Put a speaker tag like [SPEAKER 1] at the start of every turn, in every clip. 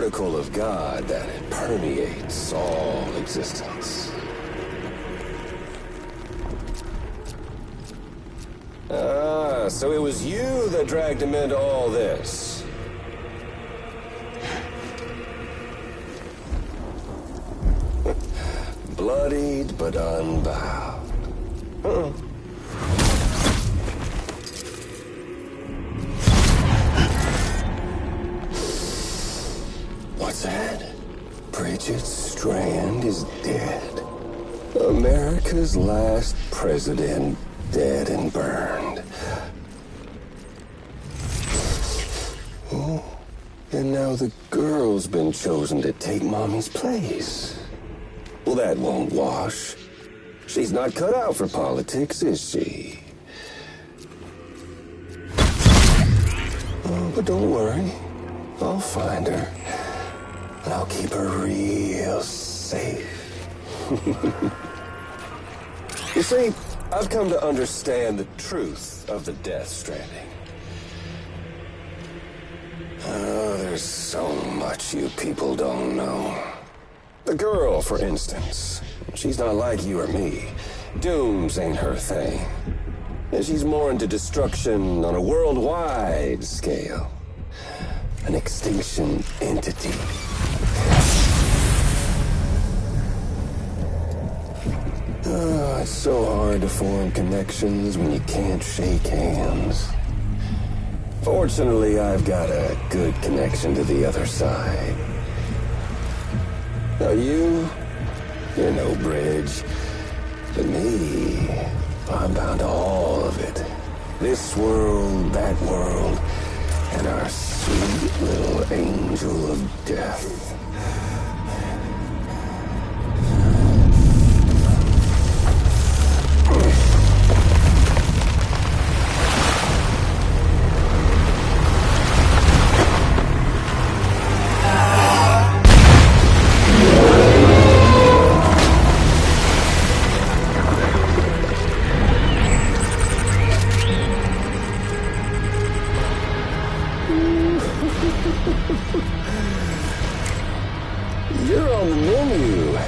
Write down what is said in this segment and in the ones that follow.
[SPEAKER 1] particle of God that permeates all existence. Ah, so it was you that dragged him into all this. Bloodied but unbound. Huh. What's that? Bridget Strand is dead. America's last president dead and burned. Oh, and now the girl's been chosen to take Mommy's place. Well, that won't wash. She's not cut out for politics, is she? Oh, but don't worry. I'll find her. And I'll keep her real safe. You see, I've come to understand the truth of the Death Stranding. Oh, there's so much you people don't know. The girl, for instance, she's not like you or me. Dooms ain't her thing. And she's more into destruction on a worldwide scale. An extinction entity. Oh, it's so hard to form connections when you can't shake hands. Fortunately, I've got a good connection to the other side. Now you're no bridge. But me, I'm bound to all of it. This world, that world, and our sweet little angel of death. You're on the menu.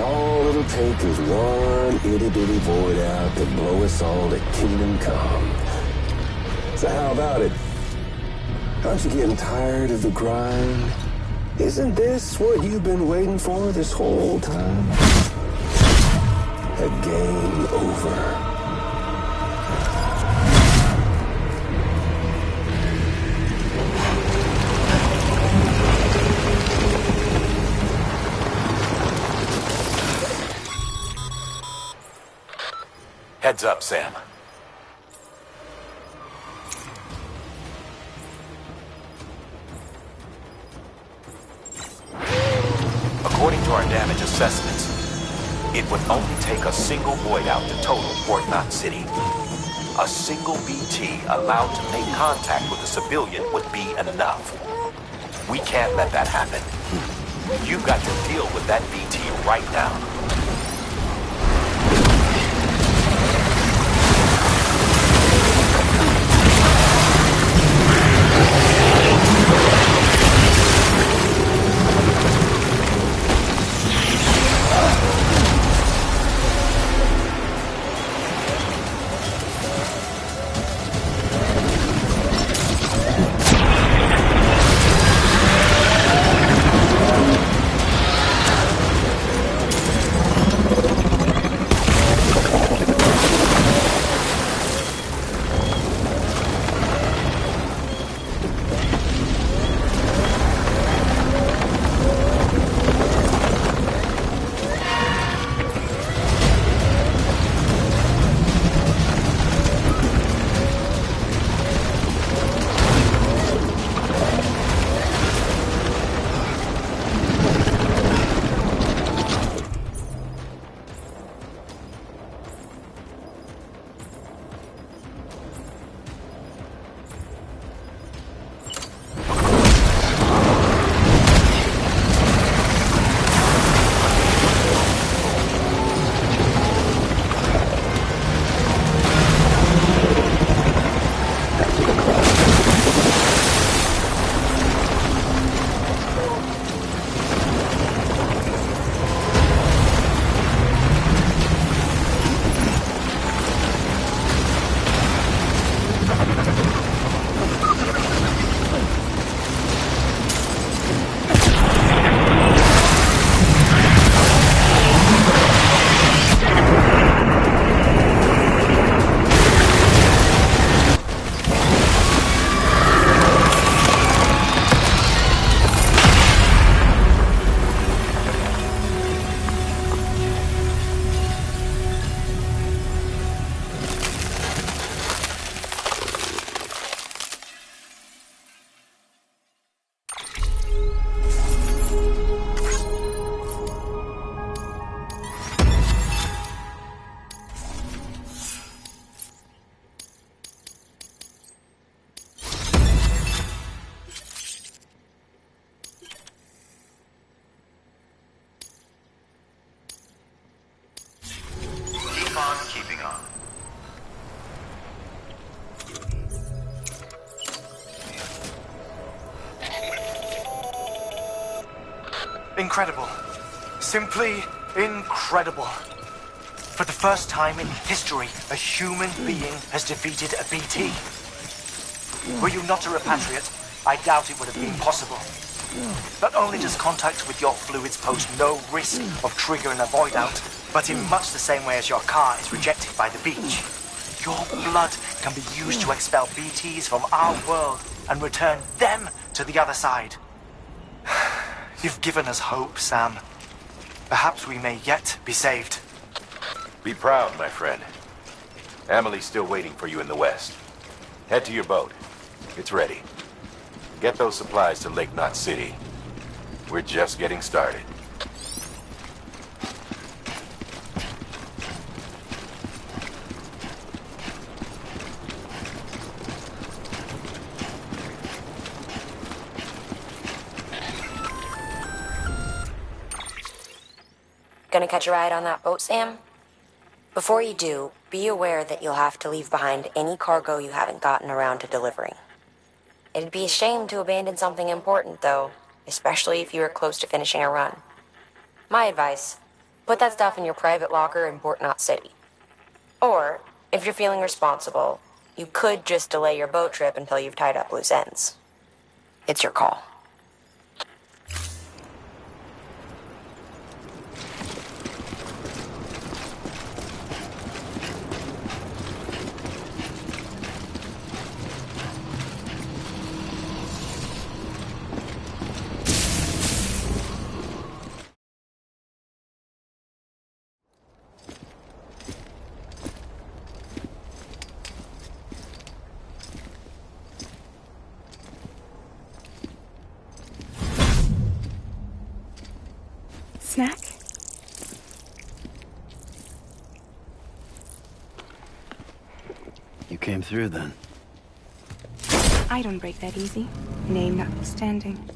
[SPEAKER 1] All it'll take is one itty-bitty void out to blow us all to kingdom come. So how about it? Aren't you getting tired of the grind? Isn't this what you've been waiting for this whole time? A game over.
[SPEAKER 2] Heads up, Sam. According to our damage assessments, it would only take a single void out to total Fort Knot City. A single BT allowed to make contact with a civilian would be enough. We can't let that happen. You've got to deal with that BT right now.
[SPEAKER 3] Incredible. Simply incredible. For the first time in history, a human being has defeated a BT. Were you not a repatriate, I doubt it would have been possible. Not only does contact with your fluids pose no risk of triggering a void out, but in much the same way as your car is rejected by the beach, your blood can be used to expel BTs from our world and return them to the other side. You've given us hope, Sam. Perhaps we may yet be saved.
[SPEAKER 2] Be proud, my friend. Amelie's still waiting for you in the west. Head to your boat. It's ready. Get those supplies to Lake Knot City. We're just getting started.
[SPEAKER 4] Gonna catch a ride on that boat, Sam? Before you do, be aware that you'll have to leave behind any cargo you haven't gotten around to delivering. It'd be a shame to abandon something important, though, especially if you were close to finishing a run. My advice, put that stuff in your private locker in Port Knot City. Or, if you're feeling responsible, you could just delay your boat trip until you've tied up loose ends. It's your call.
[SPEAKER 5] Snack?
[SPEAKER 6] You came through then.
[SPEAKER 5] I don't break that easy. Name notwithstanding.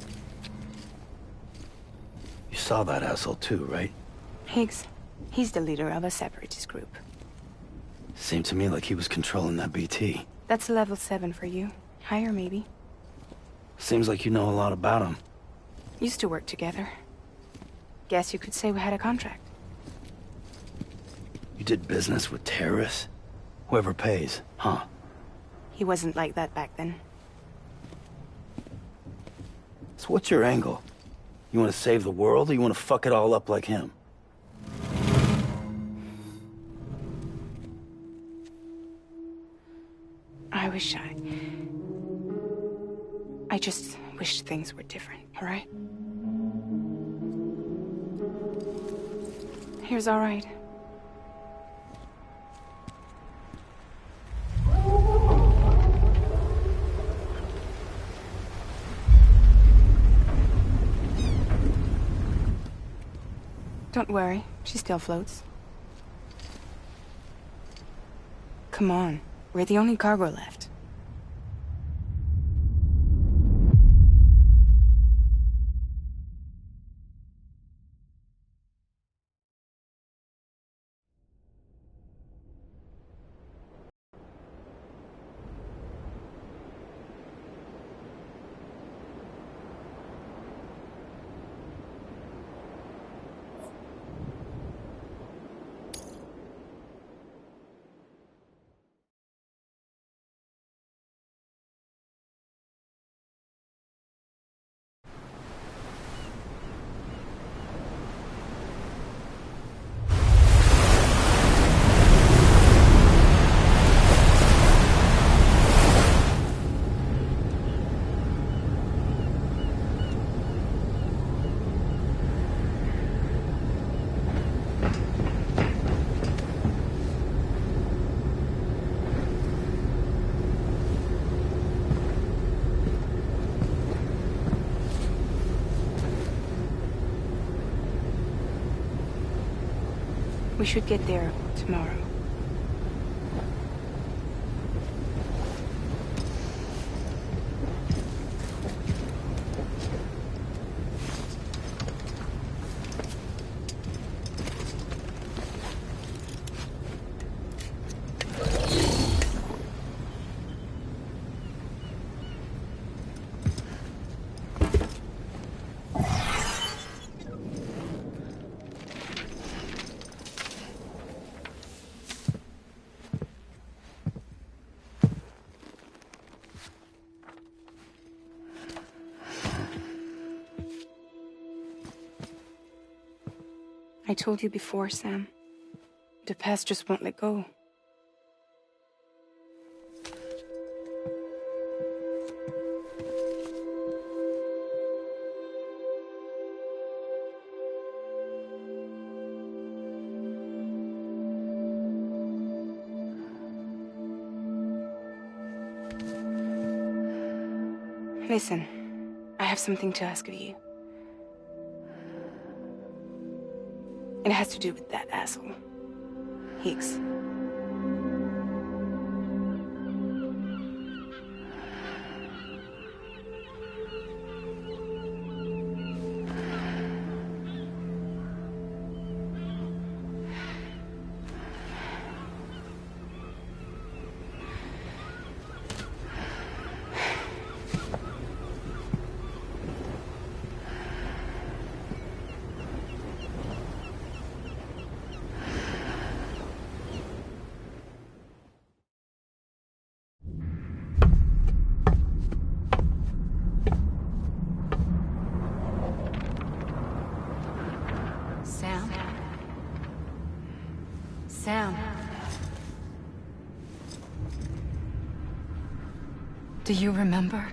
[SPEAKER 6] You saw that asshole too, right?
[SPEAKER 5] Higgs. He's the leader of a separatist group.
[SPEAKER 6] Seemed to me like he was controlling that BT.
[SPEAKER 5] That's level 7 for you. Higher, maybe.
[SPEAKER 6] Seems like you know a lot about him.
[SPEAKER 5] Used to work together. Guess you could say we had a contract.
[SPEAKER 6] You did business with terrorists? Whoever pays, huh?
[SPEAKER 5] He wasn't like that back then.
[SPEAKER 6] So what's your angle? You want to save the world, or you want to fuck it all up like him?
[SPEAKER 5] I just wished things were different, all right? Here's all right. Don't worry, she still floats. Come on, we're the only cargo left. We should get there tomorrow. I told you before, Sam. The past just won't let go. Listen, I have something to ask of you. It has to do with that asshole, Higgs. Sam. Do you remember?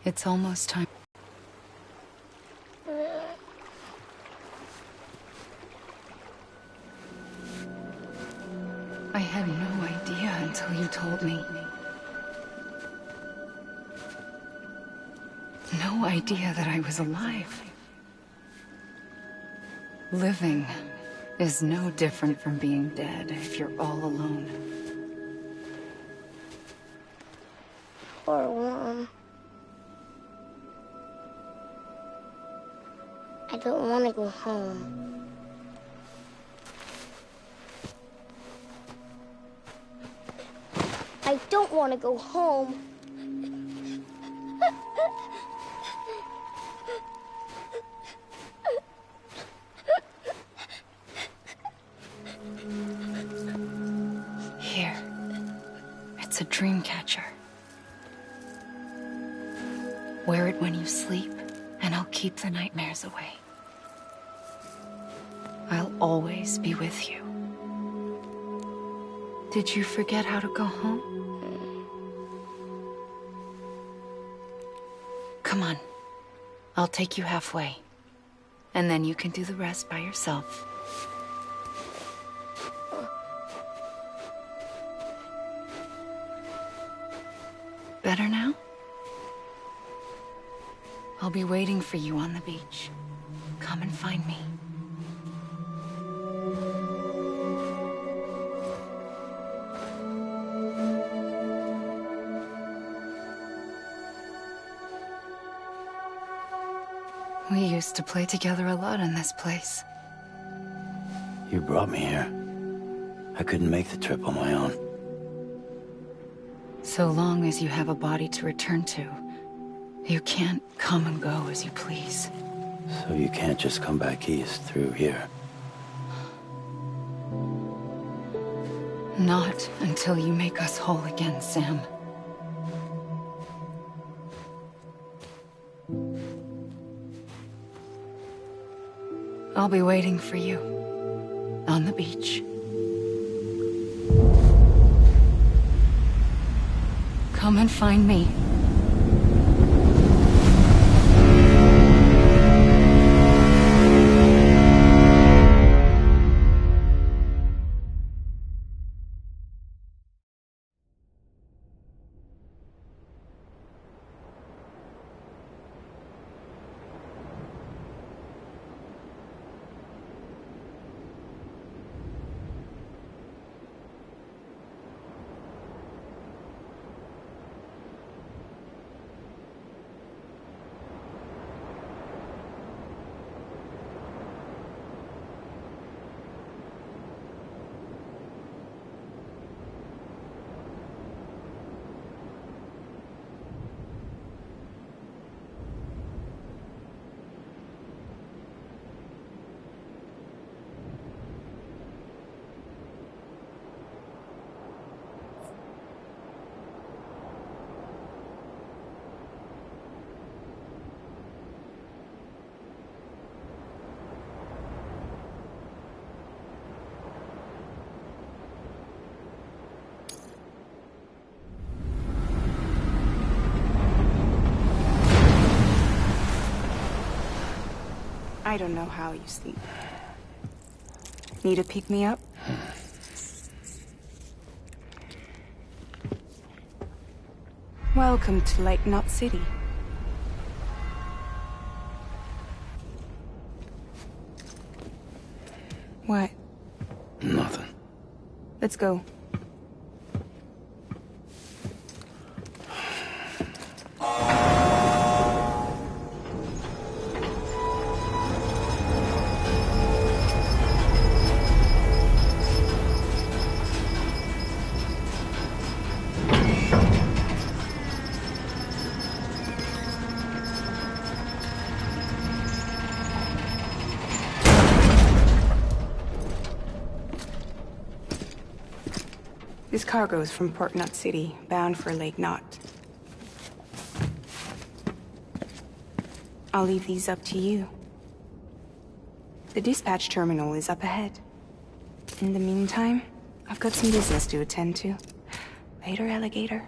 [SPEAKER 5] It's almost time. I had no idea until you told me. No idea that I was alive. Living is no different from being dead if you're all alone.
[SPEAKER 7] Poor Mom. I don't want to go home. I don't want to go home.
[SPEAKER 5] Here. It's a dream catcher. Wear it when you sleep, and I'll keep the nightmares away. I'll always be with you. Did you forget how to go home? Come on. I'll take you halfway. And then you can do the rest by yourself. Better now? I'll be waiting for you on the beach. Come and find me. We used to play together a lot in this place.
[SPEAKER 6] You brought me here. I couldn't make the trip on my own.
[SPEAKER 5] So long as you have a body to return to, you can't come and go as you please.
[SPEAKER 6] So you can't just come back east through here?
[SPEAKER 5] Not until you make us whole again, Sam. I'll be waiting for you on the beach. Come and find me.
[SPEAKER 8] I don't know how you sleep. Need to pick me up? Welcome to Lake Knot City. What?
[SPEAKER 6] Nothing.
[SPEAKER 8] Let's go. This cargo is from Port Knot City, bound for Lake Knot. I'll leave these up to you. The dispatch terminal is up ahead. In the meantime, I've got some business to attend to. Later, alligator.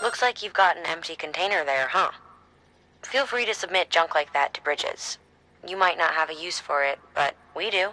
[SPEAKER 4] Looks like you've got an empty container there, huh? Feel free to submit junk like that to Bridges. You might not have a use for it, but we do.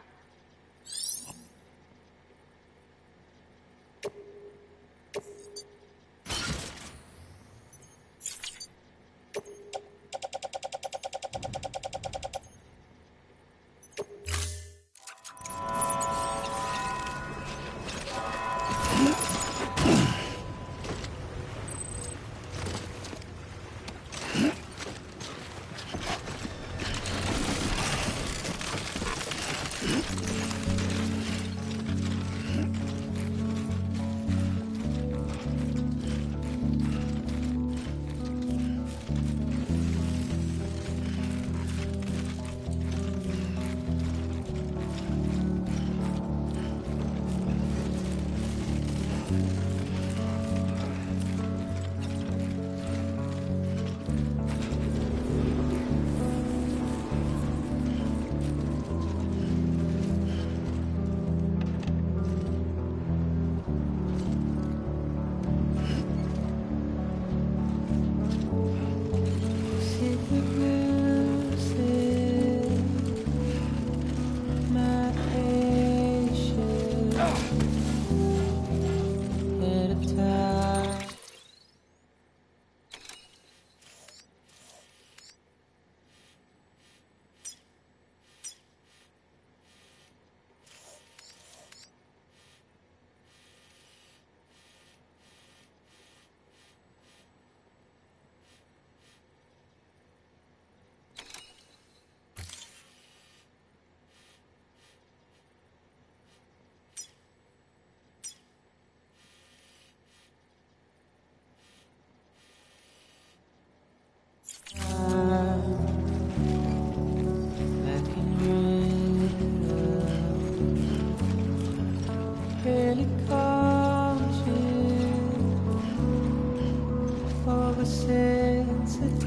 [SPEAKER 9] sensitive.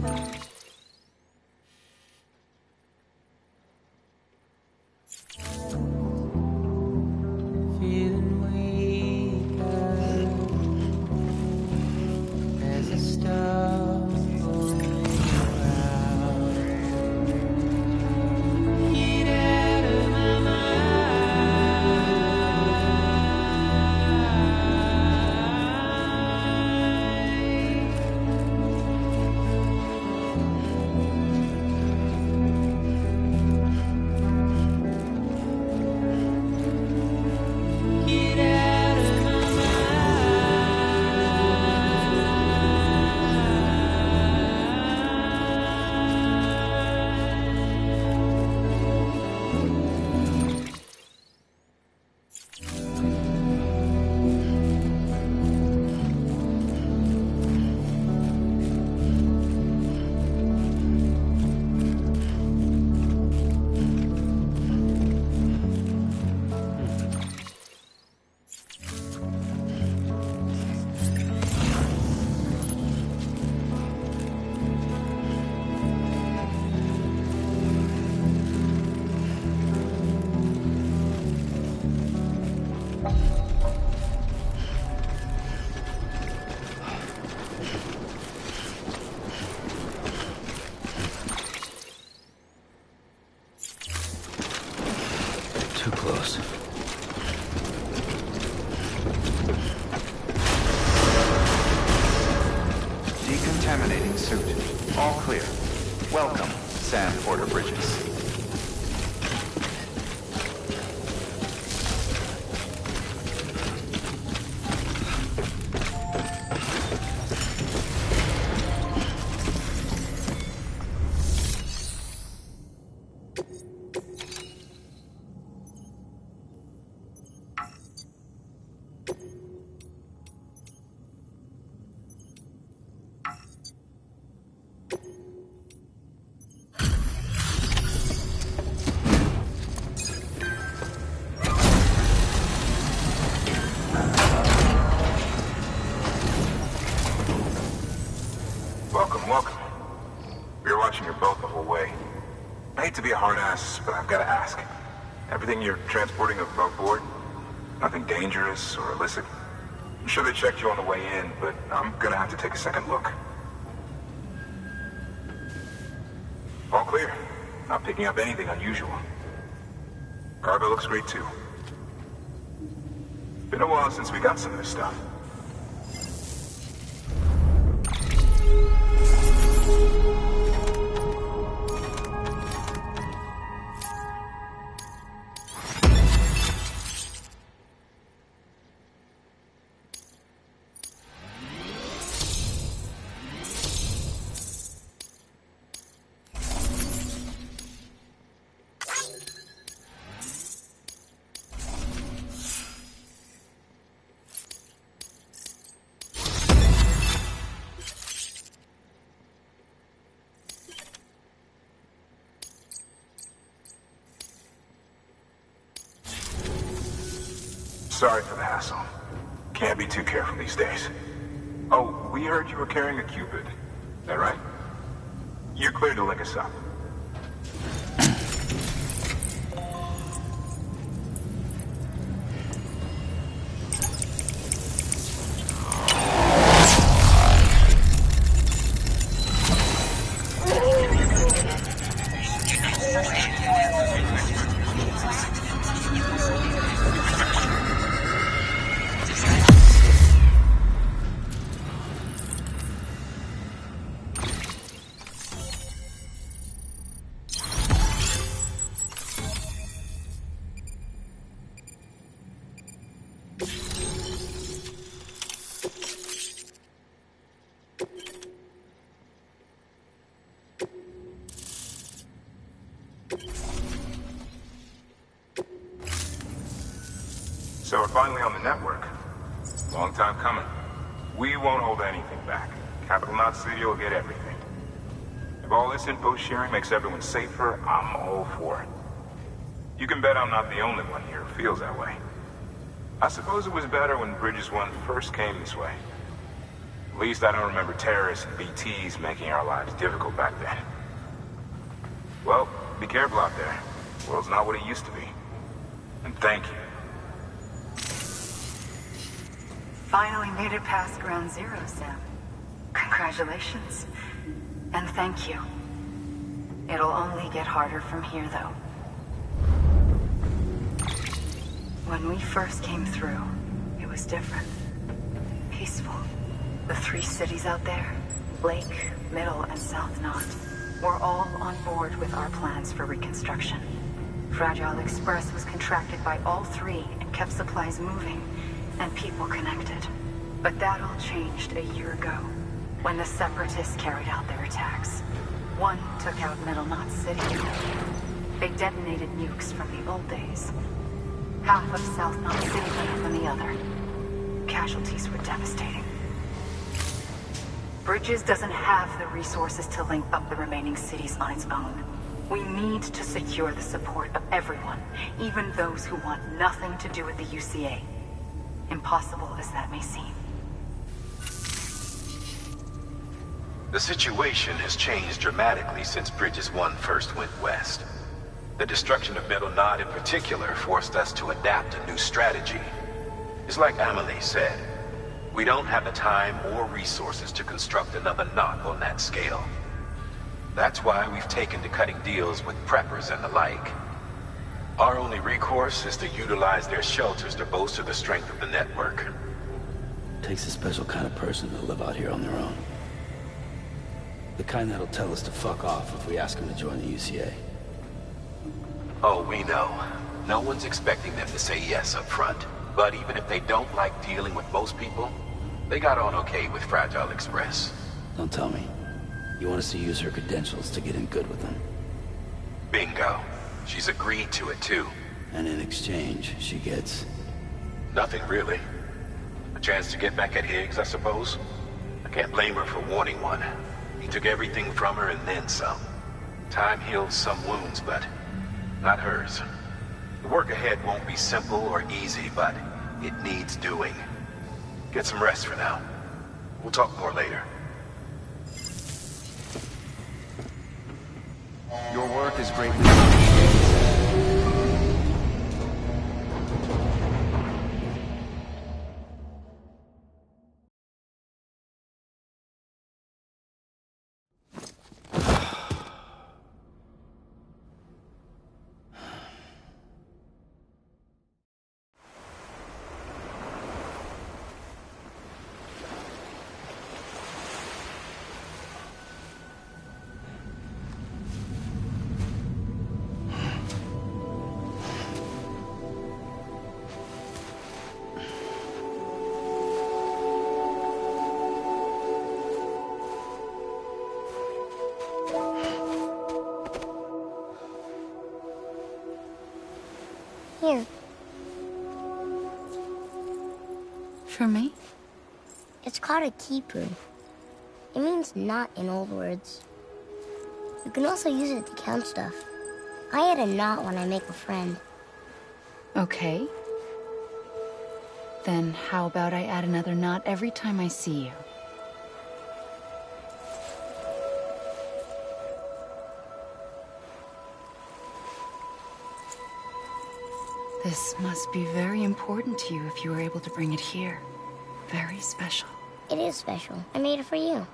[SPEAKER 6] Too close.
[SPEAKER 9] Decontaminating suit. All clear. Welcome, Sam Porter Bridges.
[SPEAKER 10] Welcome. We were watching your boat the whole way. I hate to be a hard ass, but I've got to ask. Everything you're transporting above board? Nothing dangerous or illicit? I'm sure they checked you on the way in, but I'm gonna have to take a second look. All clear. Not picking up anything unusual. Cargo looks great too. Been a while since we got some of this stuff. Sorry for the hassle. Can't be too careful these days. Oh, we heard you were carrying a Cupid. Is that right? You're clear to link us up. So we're finally on the network. Long time coming. We won't hold anything back. Capital Knot City will get everything. If all this info sharing makes everyone safer, I'm all for it. You can bet I'm not the only one here who feels that way. I suppose it was better when Bridges 1 first came this way. At least I don't remember terrorists and BTs making our lives difficult back then. Well, be careful out there. The world's not what it used to be. And thank you.
[SPEAKER 5] Finally made it past ground zero, Sam. Congratulations. And thank you. It'll only get harder from here, though. When we first came through, it was different. Peaceful. The 3 cities out there, Lake, Middle, and South Knot, were all on board with our plans for reconstruction. Fragile Express was contracted by all 3 and kept supplies moving and people connected. But that all changed a year ago, when the Separatists carried out their attacks. One took out Middle Knot City. They detonated nukes from the old days. Half of South Knot City went up on the other. Casualties were devastating. Bridges doesn't have the resources to link up the remaining cities on its own. We need to secure the support of everyone, even those who want nothing to do with the UCA. Impossible as that may seem.
[SPEAKER 2] The situation has changed dramatically since Bridges 1 first went west. The destruction of Middle Knot in particular forced us to adapt a new strategy. It's like Amelie said. We don't have the time or resources to construct another knot on that scale. That's why we've taken to cutting deals with preppers and the like. Our only recourse is to utilize their shelters to bolster the strength of the network.
[SPEAKER 6] Takes a special kind of person to live out here on their own. The kind that'll tell us to fuck off if we ask them to join the UCA.
[SPEAKER 2] Oh, we know. No one's expecting them to say yes up front. But even if they don't like dealing with most people, they got on okay with Fragile Express.
[SPEAKER 6] Don't tell me. You want us to use her credentials to get in good with them?
[SPEAKER 2] Bingo. She's agreed to it, too.
[SPEAKER 6] And in exchange, she gets...
[SPEAKER 2] Nothing, really. A chance to get back at Higgs, I suppose. I can't blame her for wanting one. He took everything from her and then some. Time heals some wounds, but not hers. The work ahead won't be simple or easy, but it needs doing. Get some rest for now. We'll talk more later.
[SPEAKER 9] Your work is greatly appreciated.
[SPEAKER 7] Here.
[SPEAKER 5] For me?
[SPEAKER 7] It's called a kipu. It means knot in old words. You can also use it to count stuff. I add a knot when I make a friend.
[SPEAKER 5] Okay. Then how about I add another knot every time I see you? This must be very important to you if you were able to bring it here. Very special.
[SPEAKER 7] It is special. I made it for you.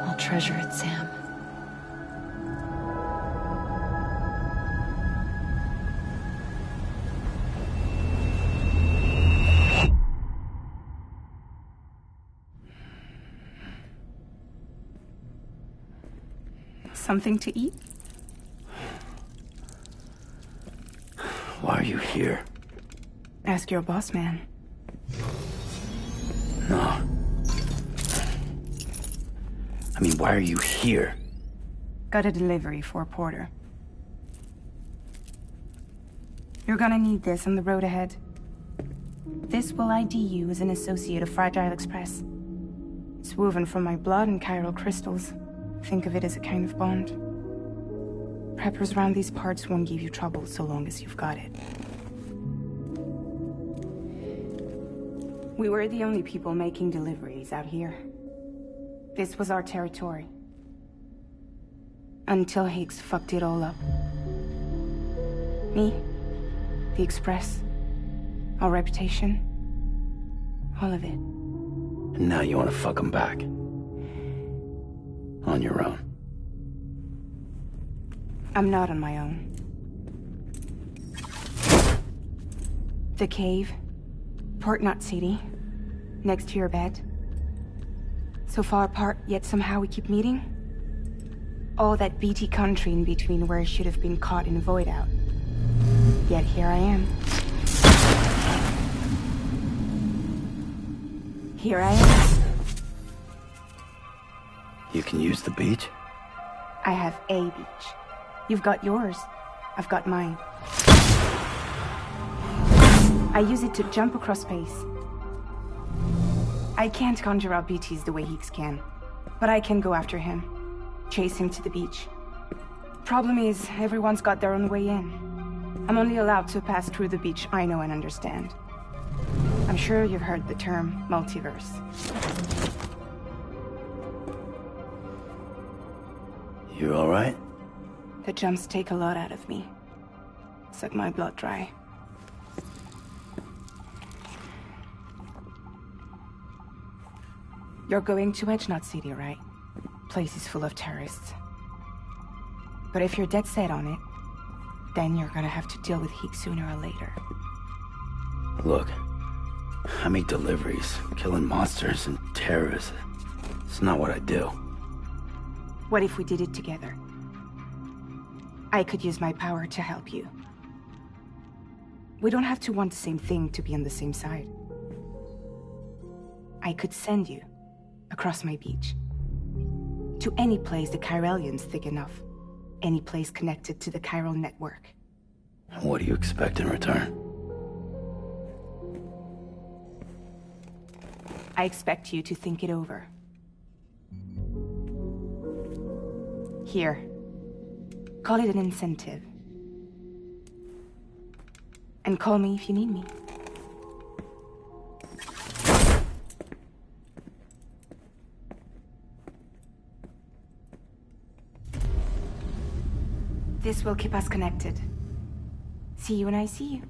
[SPEAKER 5] I'll treasure it, Sam.
[SPEAKER 8] Something to eat?
[SPEAKER 6] Why are you here?
[SPEAKER 8] Ask your boss man.
[SPEAKER 6] No. I mean, why are you here?
[SPEAKER 8] Got a delivery for a porter. You're gonna need this on the road ahead. This will ID you as an associate of Fragile Express. It's woven from my blood and chiral crystals. Think of it as a kind of bond. Preppers around these parts won't give you trouble so long as you've got it. We were the only people making deliveries out here. This was our territory. Until Higgs fucked it all up. Me, the Express, our reputation, all of it.
[SPEAKER 6] And now you want to fuck him back. On your own.
[SPEAKER 8] I'm not on my own. The cave, Port Knot City, next to your bed. So far apart, yet somehow we keep meeting. All that BT country in between where I should have been caught in void out. Yet here I am. Here I am.
[SPEAKER 6] You can use the beach?
[SPEAKER 8] I have a beach. You've got yours. I've got mine. I use it to jump across space. I can't conjure up BTs the way Higgs can, but I can go after him, chase him to the beach. Problem is, everyone's got their own way in. I'm only allowed to pass through the beach I know and understand. I'm sure you've heard the term multiverse.
[SPEAKER 6] You all right?
[SPEAKER 8] The jumps take a lot out of me. Suck my blood dry. You're going to Edgenut City, right? Place is full of terrorists. But if you're dead set on it, then you're gonna have to deal with Heek sooner or later.
[SPEAKER 6] Look, I make deliveries, killing monsters and terrorists. It's not what I do.
[SPEAKER 8] What if we did it together? I could use my power to help you. We don't have to want the same thing to be on the same side. I could send you across my beach. To any place the Chiralian's thick enough. Any place connected to the chiral network.
[SPEAKER 6] And what do you expect in return?
[SPEAKER 8] I expect you to think it over. Here. Call it an incentive. And call me if you need me. This will keep us connected. See you when I see you.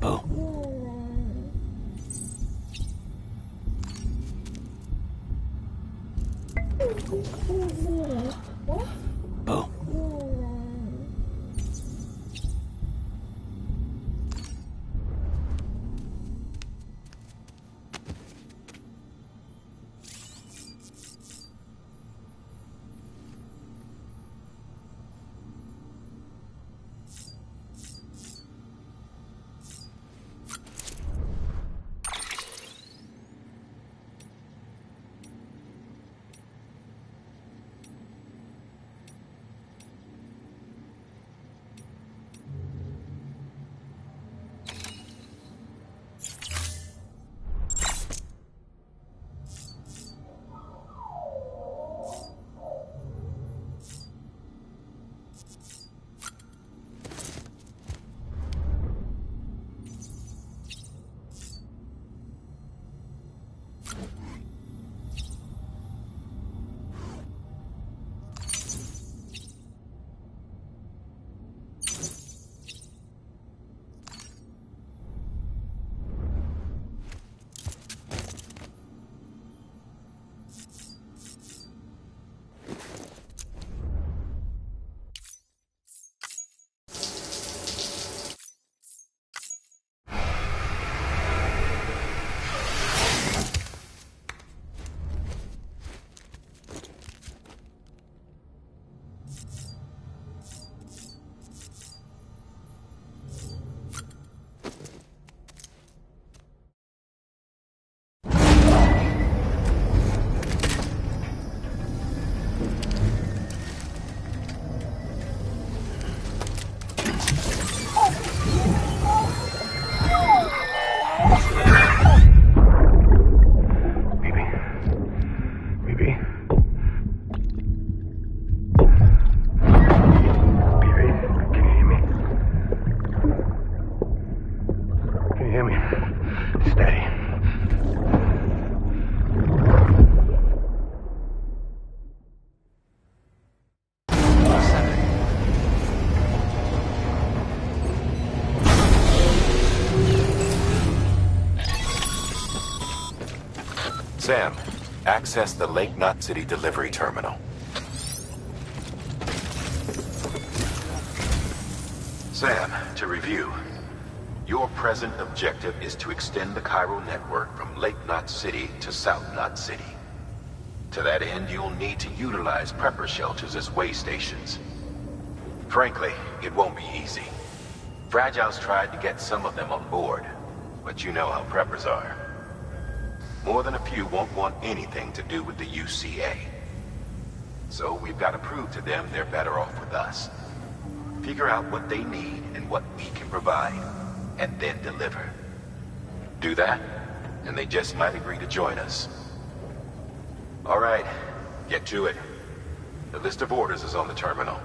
[SPEAKER 6] Bo. Bo.
[SPEAKER 2] Sam, access the Lake Knot City delivery terminal. Sam, to review. Your present objective is to extend the Cairo network from Lake Knot City to South Knot City. To that end, you'll need to utilize prepper shelters as way stations. Frankly, it won't be easy. Fragile's tried to get some of them on board, but you know how preppers are. More than a few won't want anything to do with the UCA. So we've got to prove to them they're better off with us. Figure out what they need and what we can provide, and then deliver. Do that, and they just might agree to join us. All right, get to it. The list of orders is on the terminal.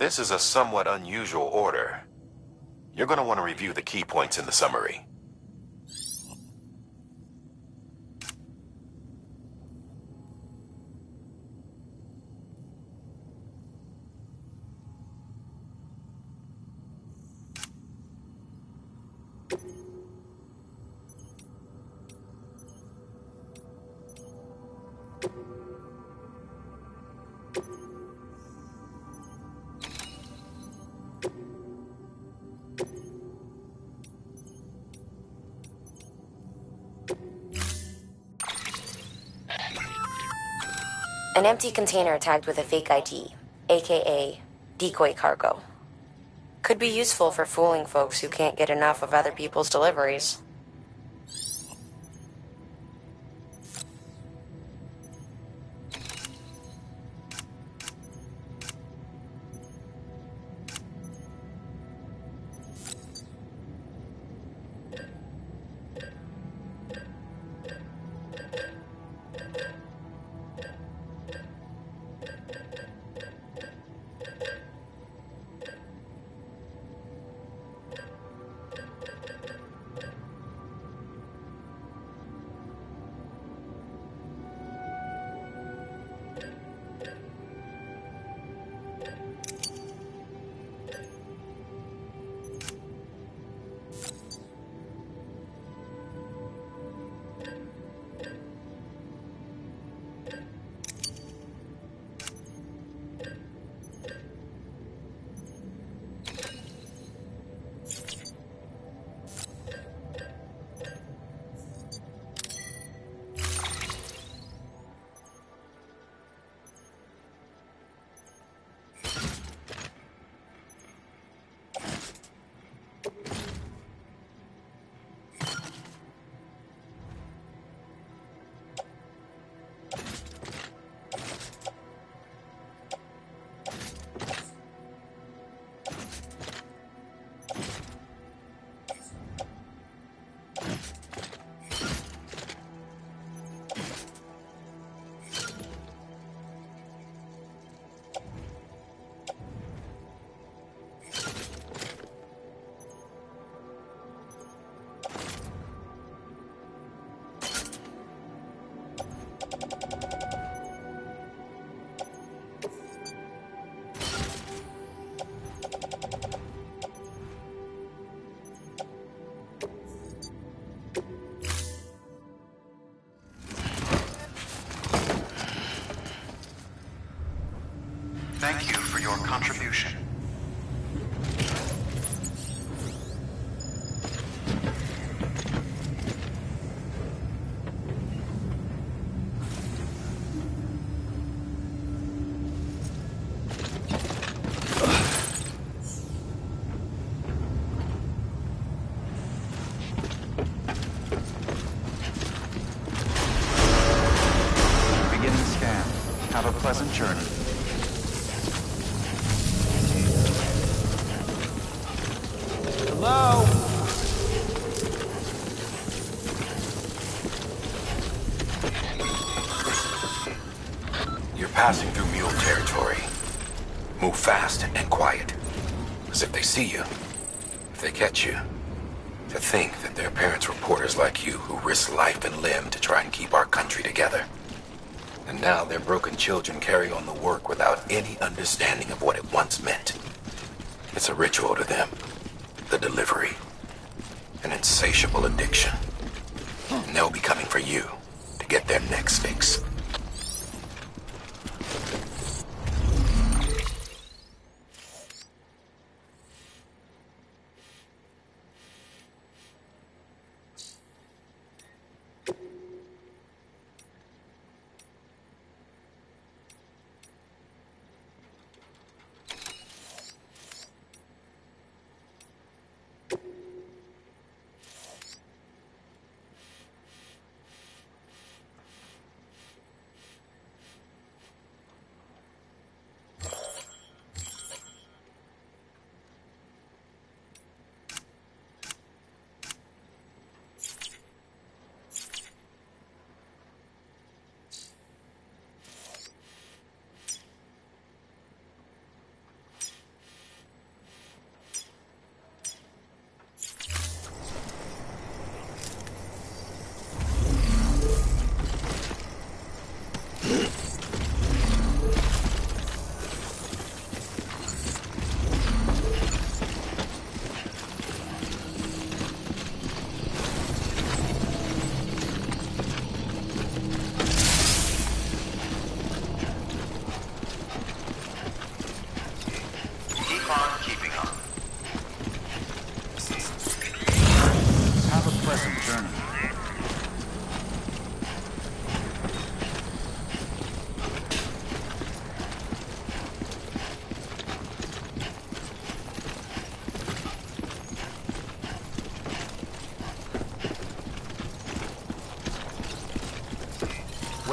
[SPEAKER 2] This is a somewhat unusual order. You're going to want to review the key points in the summary.
[SPEAKER 4] An empty container tagged with a fake ID, aka decoy cargo. Could be useful for fooling folks who can't get enough of other people's deliveries.
[SPEAKER 9] Thank you for your contribution. Beginning scan. Have a pleasant journey.
[SPEAKER 11] Hello?
[SPEAKER 2] You're passing through mule territory. Move fast and quiet. Because if they see you, if they catch you, to think that their parents reporters like you who risk life and limb to try and keep our country together. And now their broken children carry on the work without any understanding of what it once meant. It's a ritual to them. The delivery. An insatiable addiction. And they'll be coming for you to get their next fix.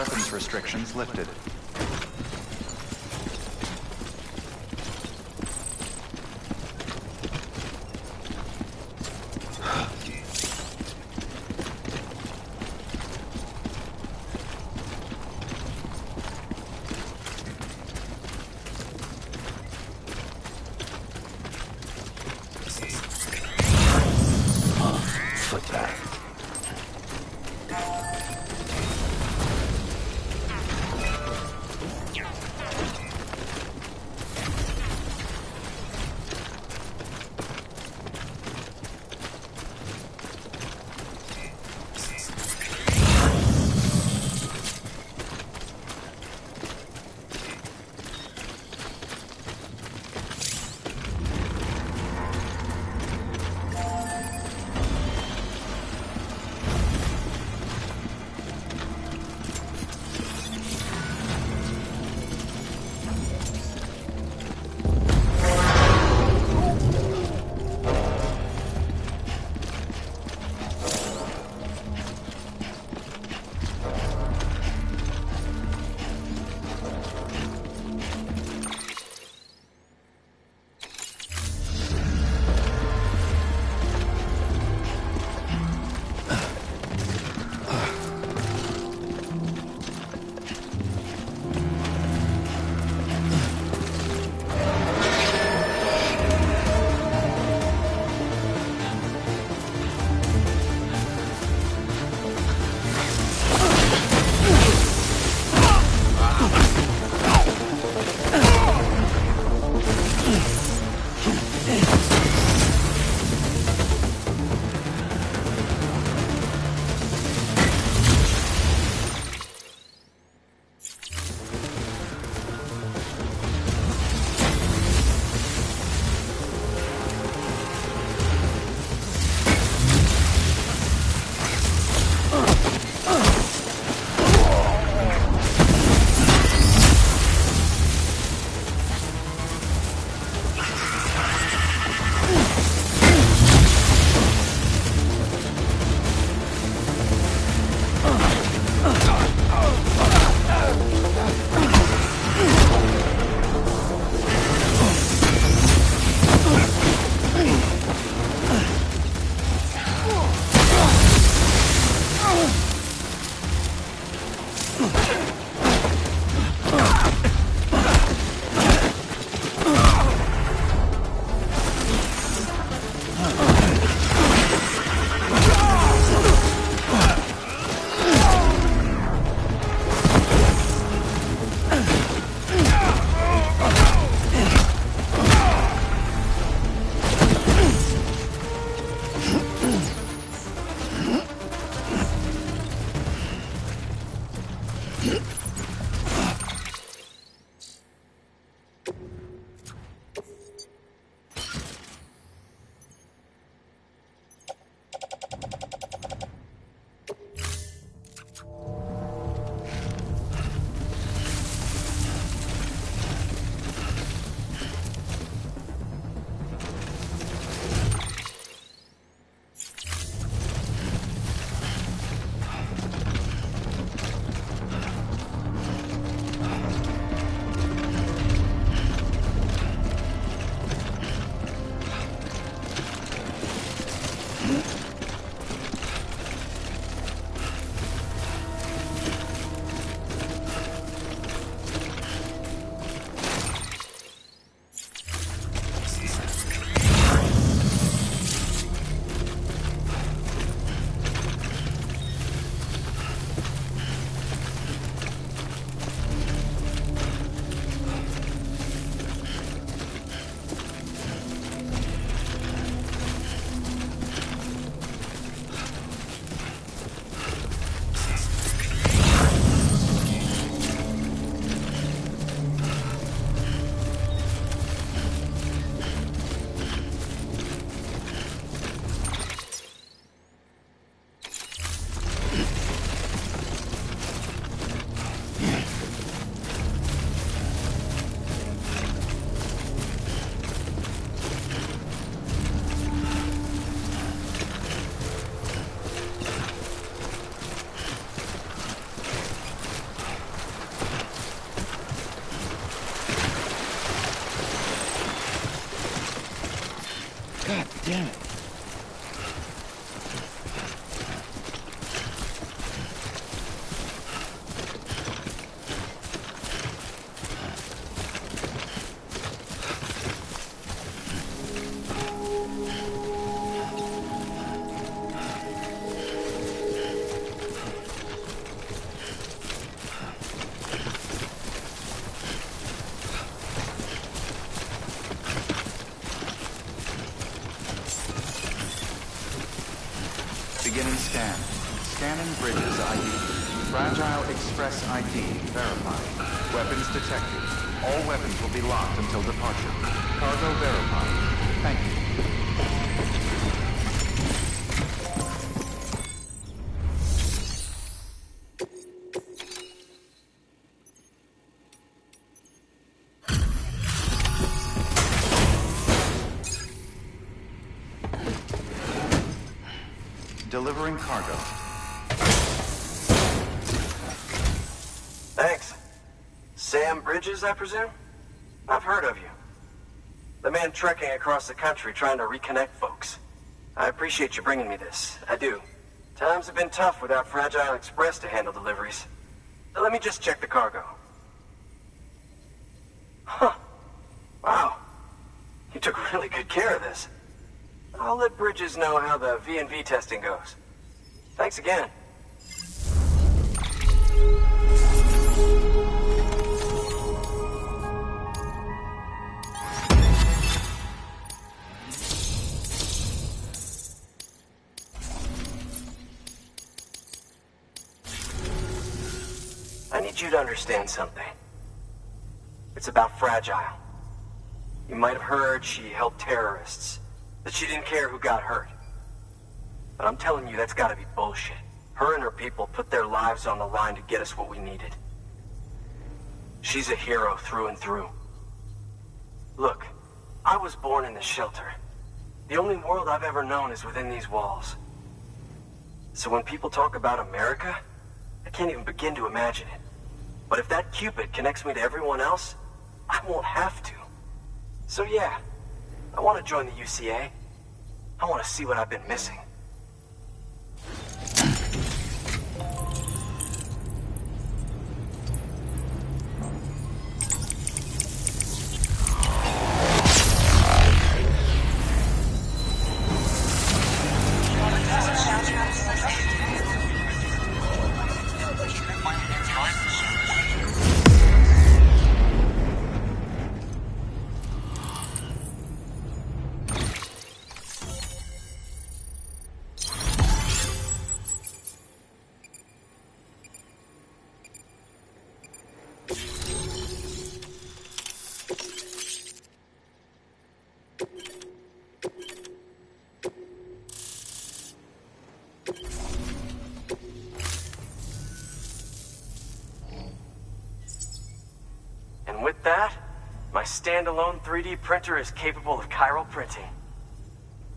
[SPEAKER 9] weapons restrictions lifted.
[SPEAKER 6] Like that. God damn it.
[SPEAKER 9] Beginning scan. Scanning bridges ID. Fragile Express ID verified. Weapons detected. All weapons will be locked until departure. Cargo verified. Thank you. Delivering cargo.
[SPEAKER 3] Thanks. Sam Bridges, I presume? I've heard of you. The man trekking across the country trying to reconnect folks. I appreciate you bringing me this. I do. Times have been tough without Fragile Express to handle deliveries. Let me just check the cargo. Huh. Wow. You took really good care of this. I'll let Bridges know how the V&V testing goes. Thanks again. I need you to understand something. It's about Fragile. You might have heard she helped terrorists. That she didn't care who got hurt. But I'm telling you, that's gotta be bullshit. Her and her people put their lives on the line to get us what we needed. She's a hero through and through. Look, I was born in the shelter. The only world I've ever known is within these walls. So when people talk about America, I can't even begin to imagine it. But if that Cupid connects me to everyone else, I won't have to. So yeah. I want to join the UCA. I want to see what I've been missing. And with that, my standalone 3D printer is capable of chiral printing.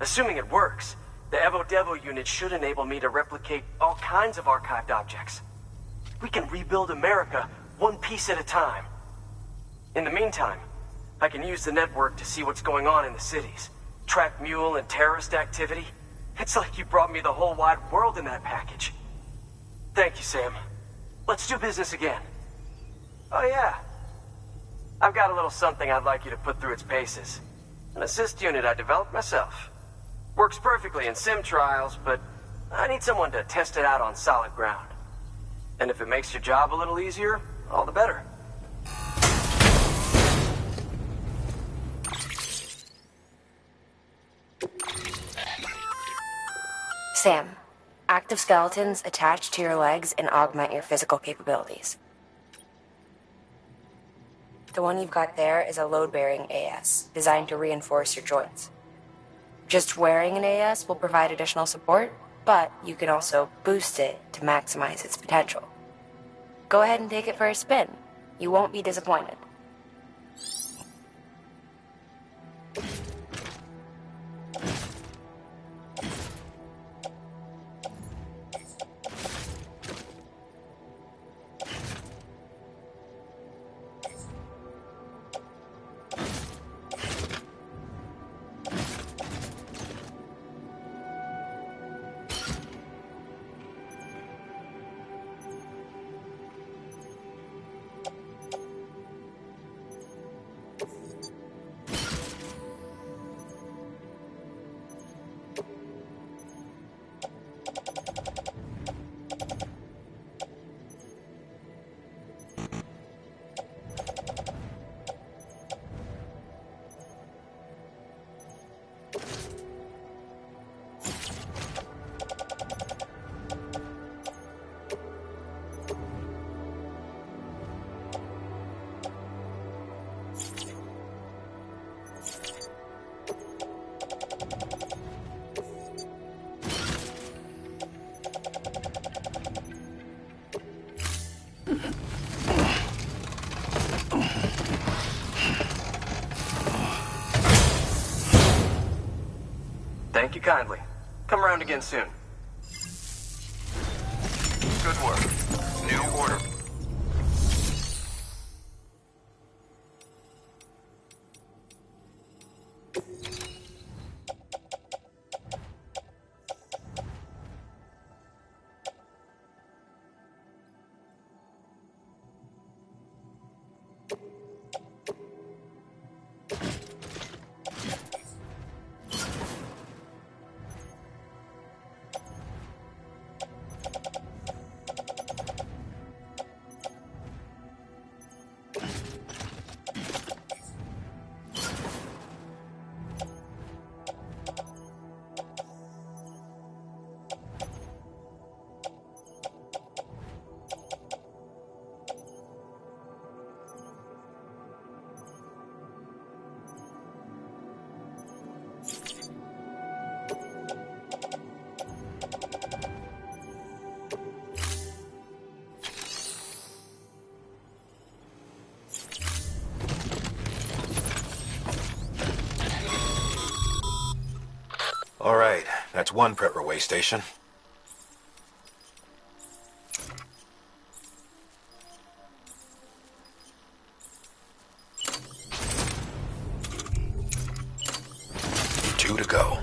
[SPEAKER 3] Assuming it works, the Evo Devo unit should enable me to replicate all kinds of archived objects. We can rebuild America one piece at a time. In the meantime, I can use the network to see what's going on in the cities, track mule and terrorist activity. It's like you brought me the whole wide world in that package. Thank you, Sam. Let's do business again. Oh yeah. I've got a little something I'd like you to put through its paces. An assist unit I developed myself. Works perfectly in sim trials, but I need someone to test it out on solid ground. And if it makes your job a little easier, all the better.
[SPEAKER 4] Sam, active skeletons attach to your legs and augment your physical capabilities. The one you've got there is a load-bearing AS, designed to reinforce your joints. Just wearing an AS will provide additional support, but you can also boost it to maximize its potential. Go ahead and take it for a spin. You won't be disappointed.
[SPEAKER 11] Thank you kindly. Come around again soon.
[SPEAKER 2] Good work. New order. All right, that's one prepper way station. Two to go.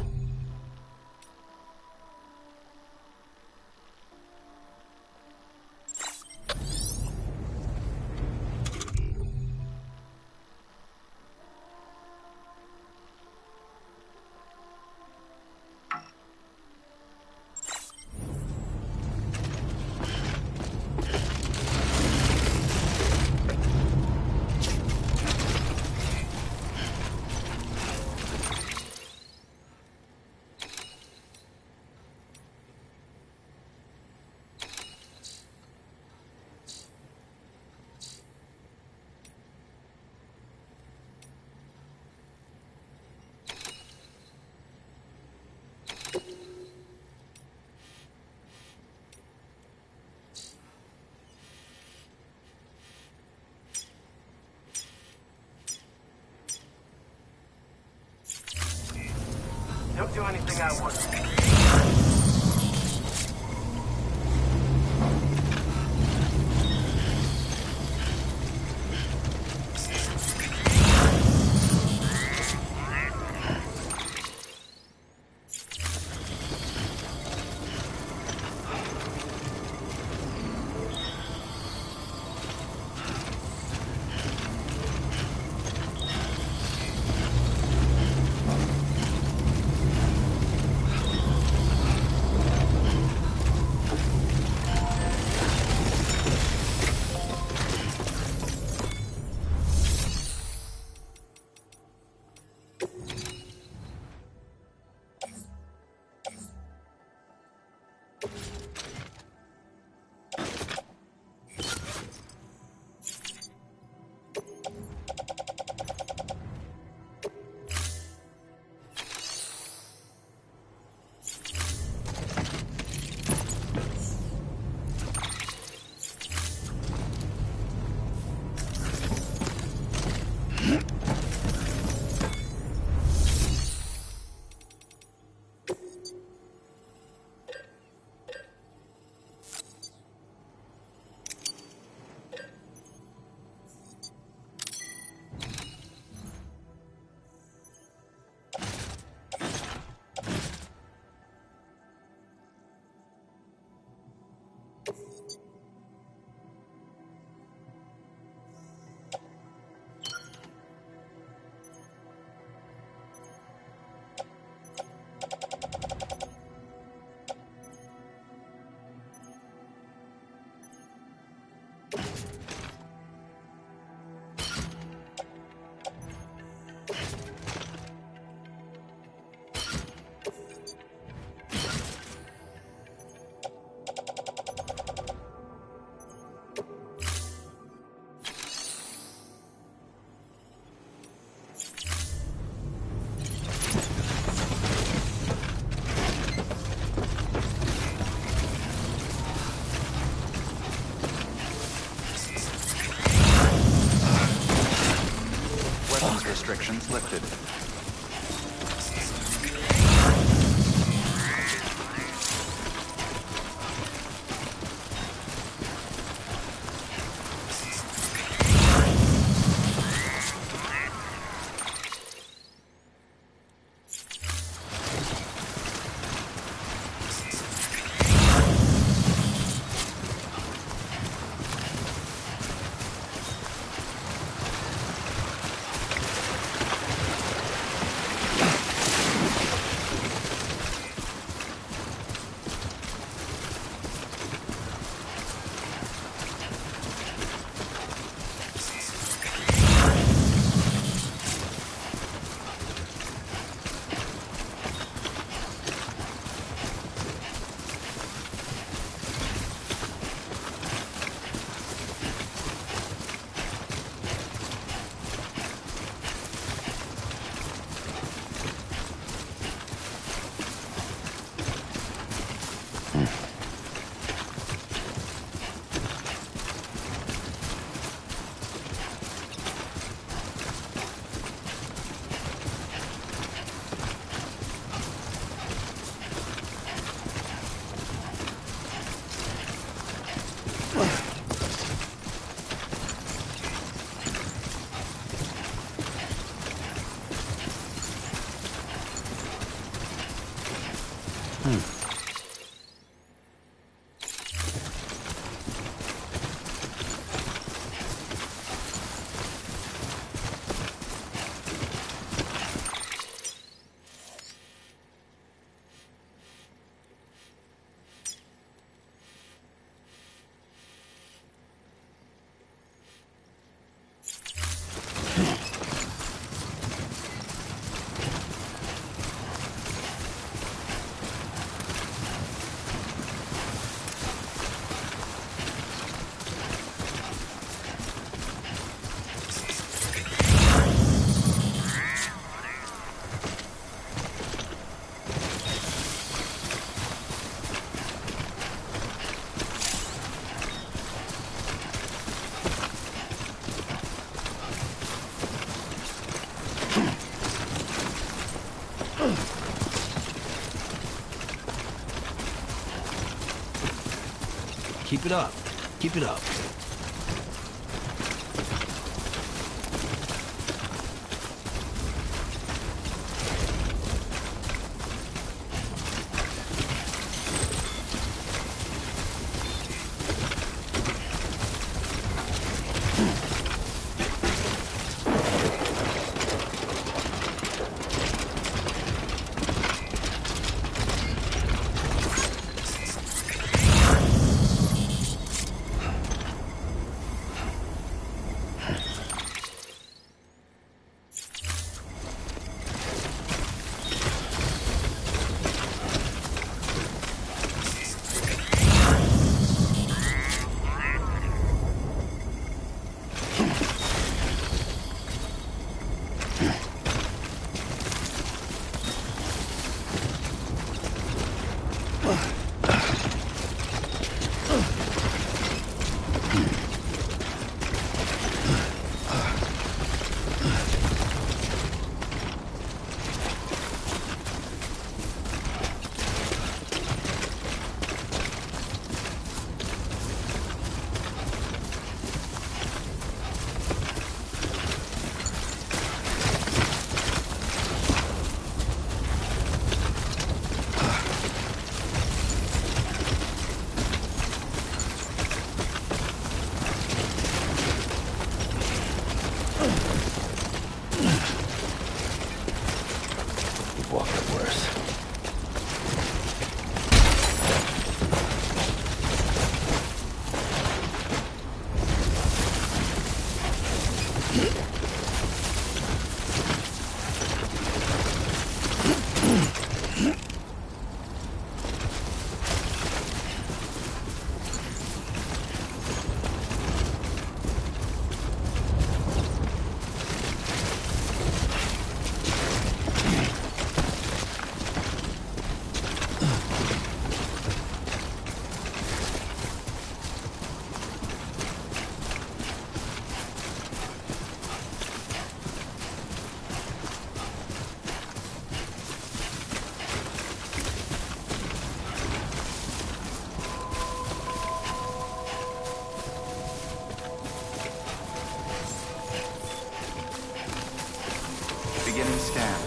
[SPEAKER 11] Don't do anything I want.
[SPEAKER 6] Keep it up. Keep it up.
[SPEAKER 9] Beginning scan.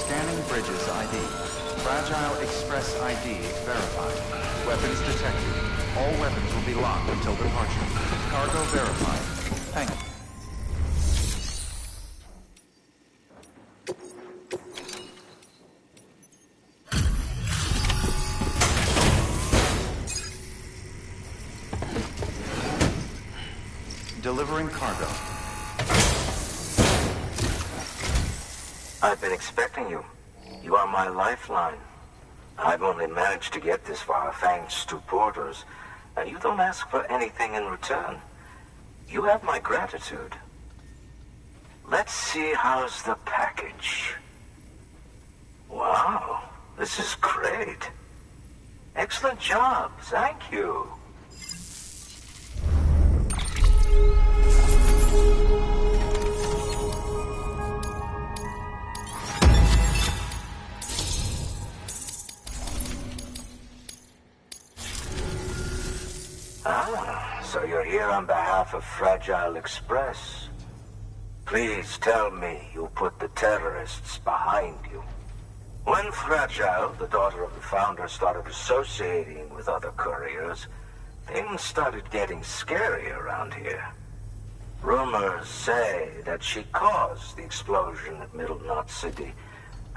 [SPEAKER 9] Scanning bridges ID. Fragile Express ID verified. Weapons detected. All weapons will be locked until departure. Cargo verified. Thank you. Delivering cargo.
[SPEAKER 12] I've been expecting you. You are my lifeline. I've only managed to get this far thanks to porters, and you don't ask for anything in return. You have my gratitude. Let's see, how's the package? Wow, this is great. Excellent job, thank you. Ah, so you're here on behalf of Fragile Express. Please tell me you put the terrorists behind you. When Fragile, the daughter of the founder, started associating with other couriers, things started getting scary around here. Rumors say that she caused the explosion at Middle Knot City,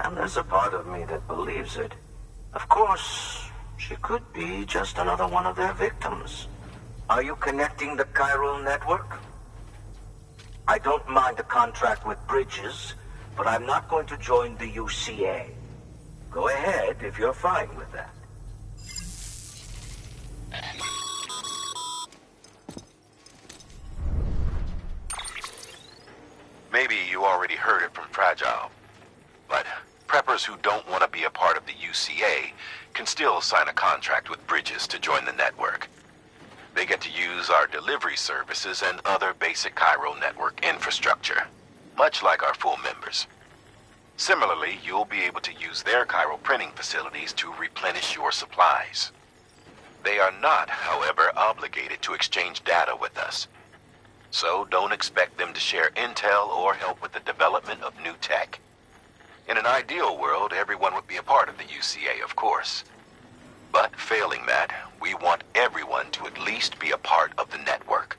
[SPEAKER 12] and there's a part of me that believes it. Of course, she could be just another one of their victims. Are you connecting the chiral network? I don't mind a contract with Bridges, but I'm not going to join the UCA. Go ahead if you're fine with that.
[SPEAKER 2] Maybe you already heard it from Fragile, but preppers who don't want to be a part of the UCA can still sign a contract with Bridges to join the network. They get to use our delivery services and other basic chiral network infrastructure, much like our full members. Similarly, you'll be able to use their chiral printing facilities to replenish your supplies. They are not, however, obligated to exchange data with us. So don't expect them to share intel or help with the development of new tech. In an ideal world, everyone would be a part of the UCA, of course. But failing that, we want everyone to at least be a part of the network.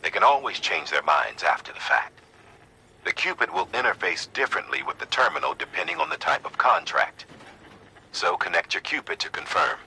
[SPEAKER 2] They can always change their minds after the fact. The Cupid will interface differently with the terminal depending on the type of contract. So connect your Cupid to confirm.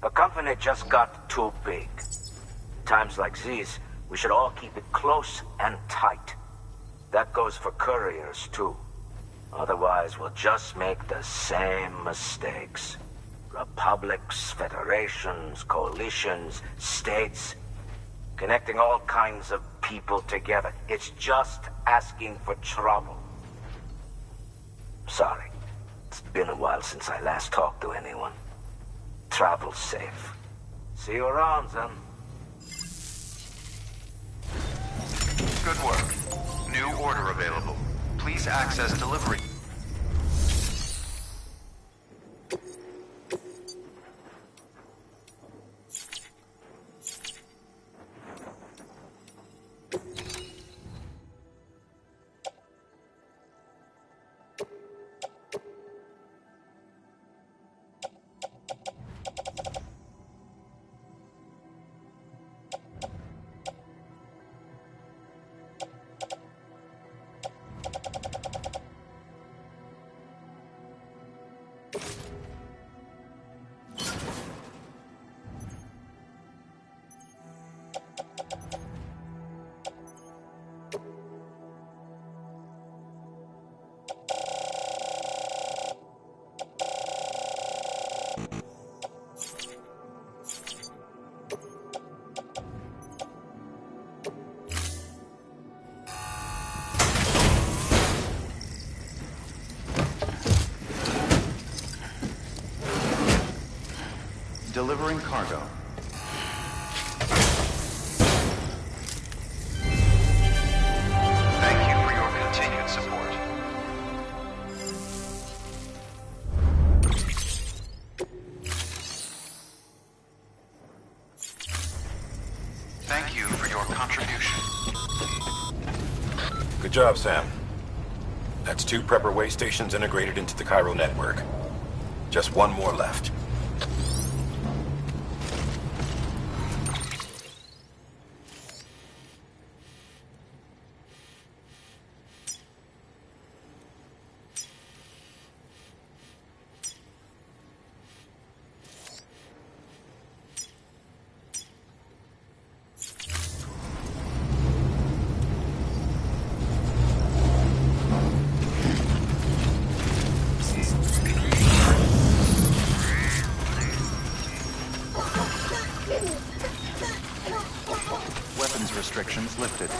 [SPEAKER 12] The company just got too big. Times like these, we should all keep it close and tight. That goes for couriers, too. Otherwise, we'll just make the same mistakes. Republics, federations, coalitions, states, connecting all kinds of people together. It's just asking for trouble. Sorry. It's been a while since I last talked to anyone. Travel safe. See you around, then.
[SPEAKER 9] Good work. New order available. Please access delivery. Delivering cargo. Thank you for your continued support. Thank you for your contribution.
[SPEAKER 2] Good job, Sam. That's 2 prepper way stations integrated into the chiral network. Just 1 more left.
[SPEAKER 9] Weapons restrictions lifted.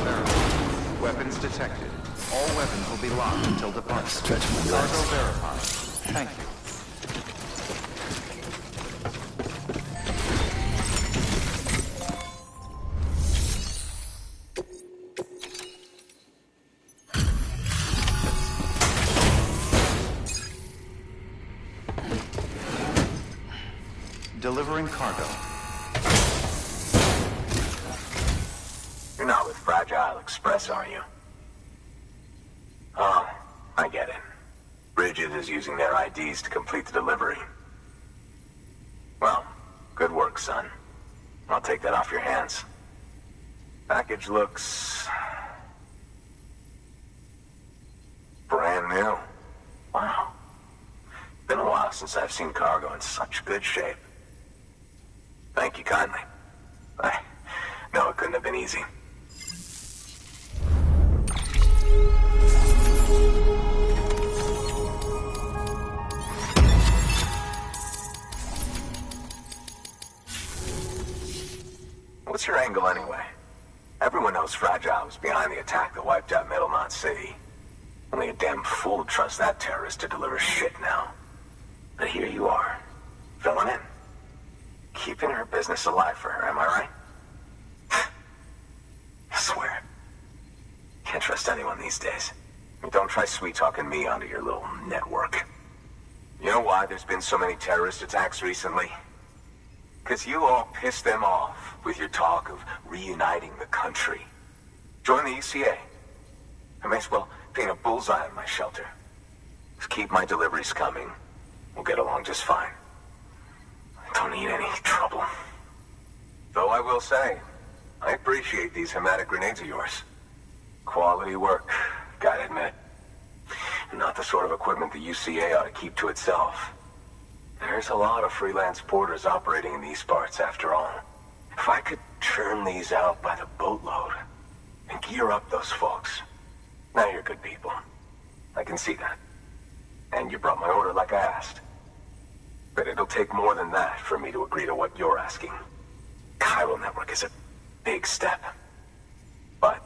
[SPEAKER 9] verified. Weapons detected. All weapons will be locked until departure.
[SPEAKER 6] Stretch my legs.
[SPEAKER 9] Cargo verified. Thank you. Delivering cargo.
[SPEAKER 12] You're not with Fragile Express, are you? Oh, I get it. Bridges is using their IDs to complete the delivery. Well, good work, son. I'll take that off your hands. Package looks... brand new. Wow. Been a while since I've seen cargo in such good shape. Thank you kindly. I know it couldn't have been easy. What's your angle anyway? Everyone knows Fragile was behind the attack that wiped out Middlemont City. Only a damn fool would trust that terrorist to deliver shit now. But here you are, filling in. Keeping her business alive for her, am I right? I swear. Can't trust anyone these days. Don't try sweet-talking me onto your little network. You know why there's been so many terrorist attacks recently? Because you all pissed them off with your talk of reuniting the country. Join the UCA. I may as well paint a bullseye on my shelter. Just keep my deliveries coming. We'll get along just fine. Don't need any trouble. Though I will say, I appreciate these hematic grenades of yours. Quality work, gotta admit. Not the sort of equipment the UCA ought to keep to itself. There's a lot of freelance porters operating in these parts, after all. If I could churn these out by the boatload and gear up those folks. Now you're good people. I can see that. And you brought my order like I asked. But it'll take more than that for me to agree to what you're asking. Chiral Network is a big step. But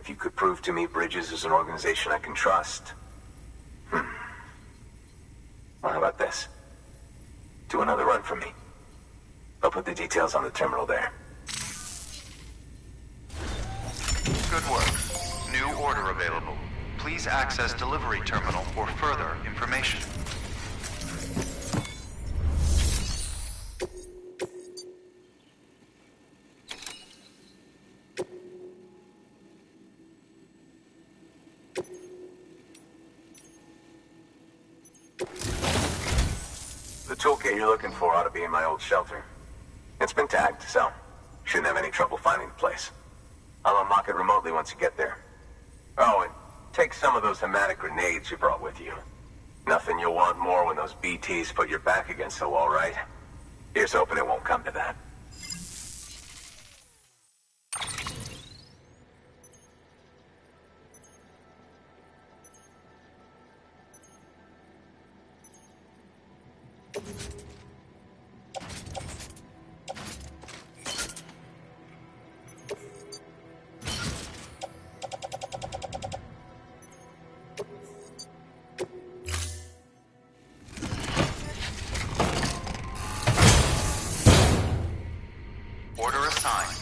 [SPEAKER 12] if you could prove to me Bridges is an organization I can trust... Well, how about this? Do another run for me. I'll put the details on the terminal there.
[SPEAKER 9] Good work. New order available. Please access delivery terminal for further information.
[SPEAKER 12] The toolkit you're looking for ought to be in my old shelter. It's been tagged, so shouldn't have any trouble finding the place. I'll unlock it remotely once you get there. Oh, and take some of those hematic grenades you brought with you. Nothing you'll want more when those BTs put your back against the wall, right? Here's hoping it won't come to that.
[SPEAKER 9] Order assigned.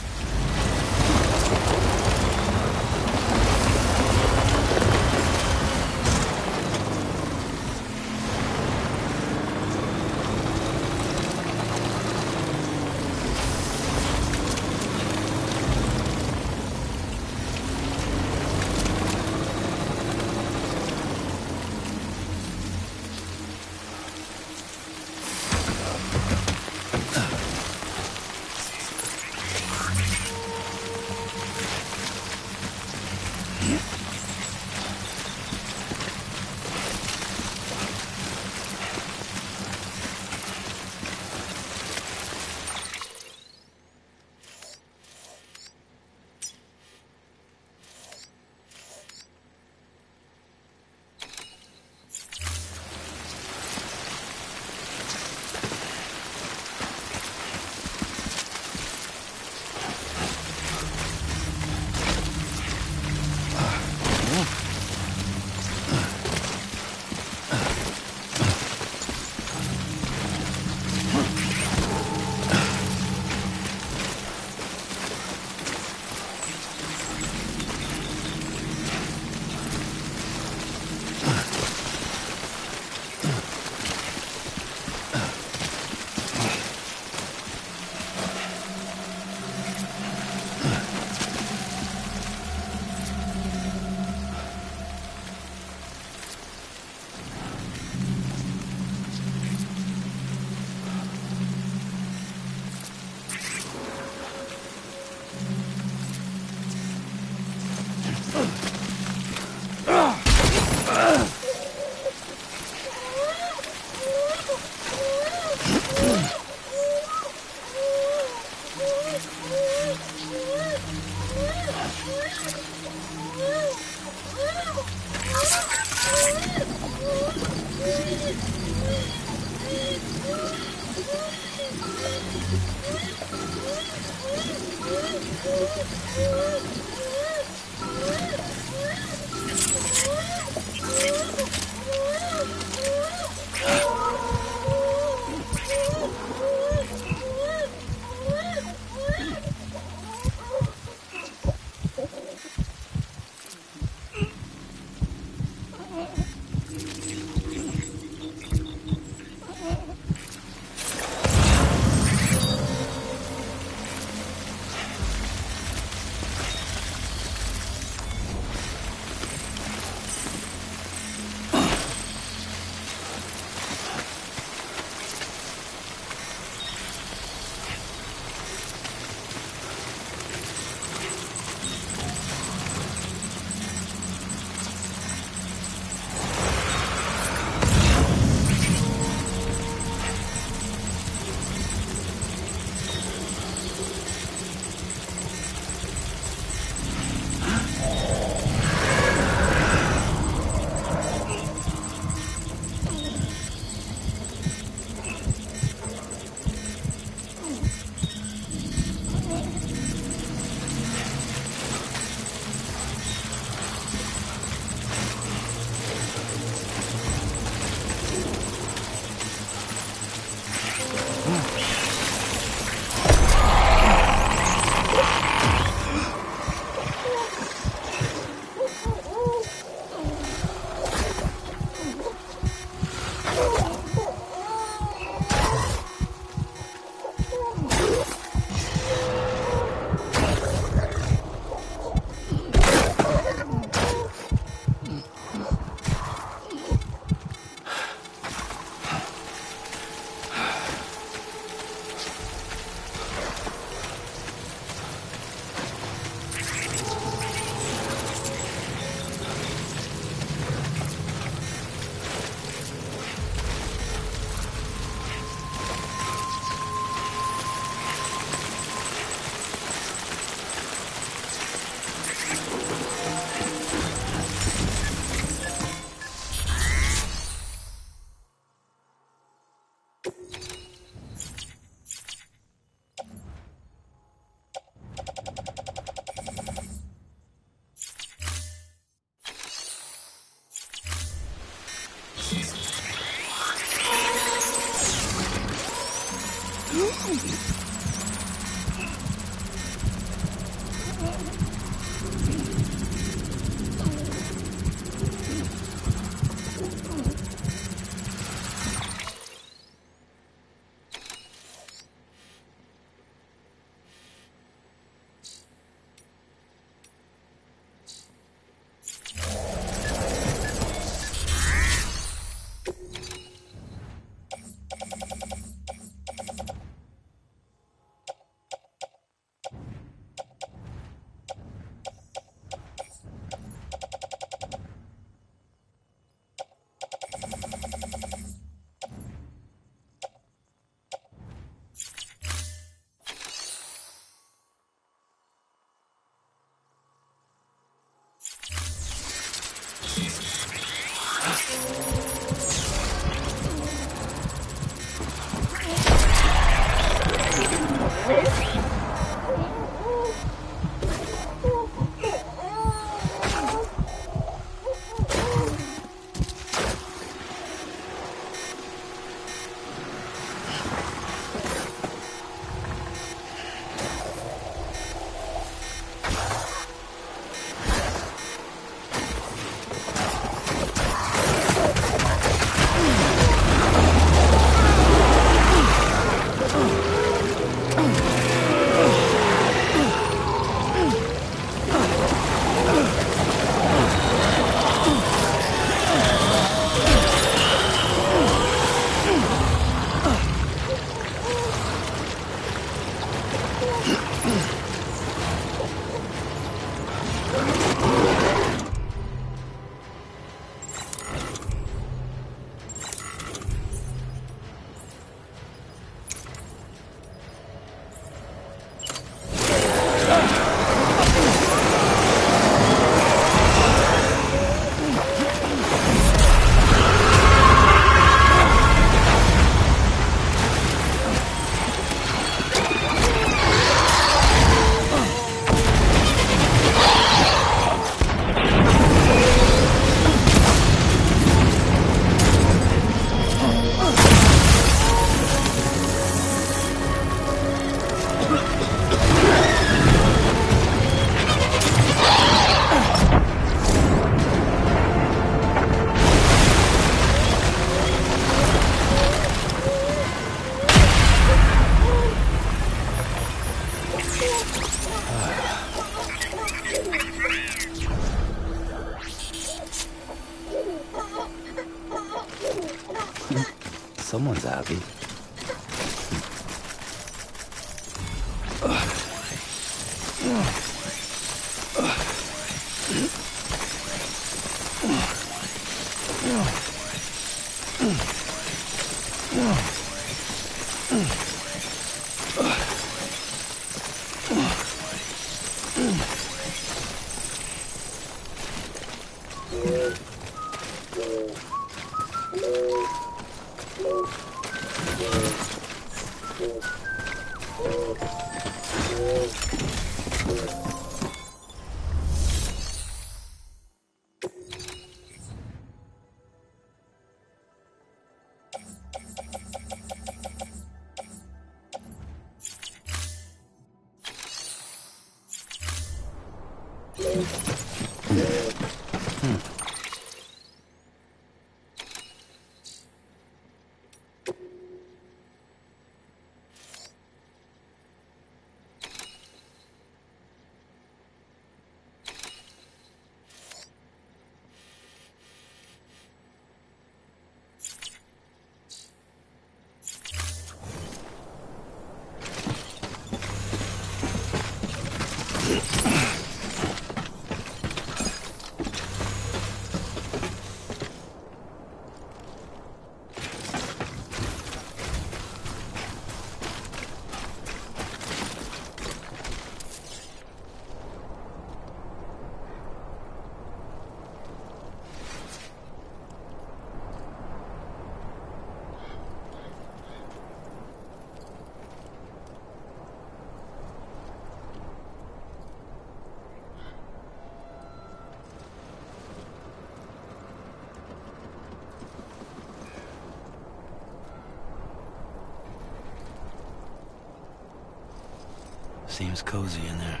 [SPEAKER 6] Seems cozy in there.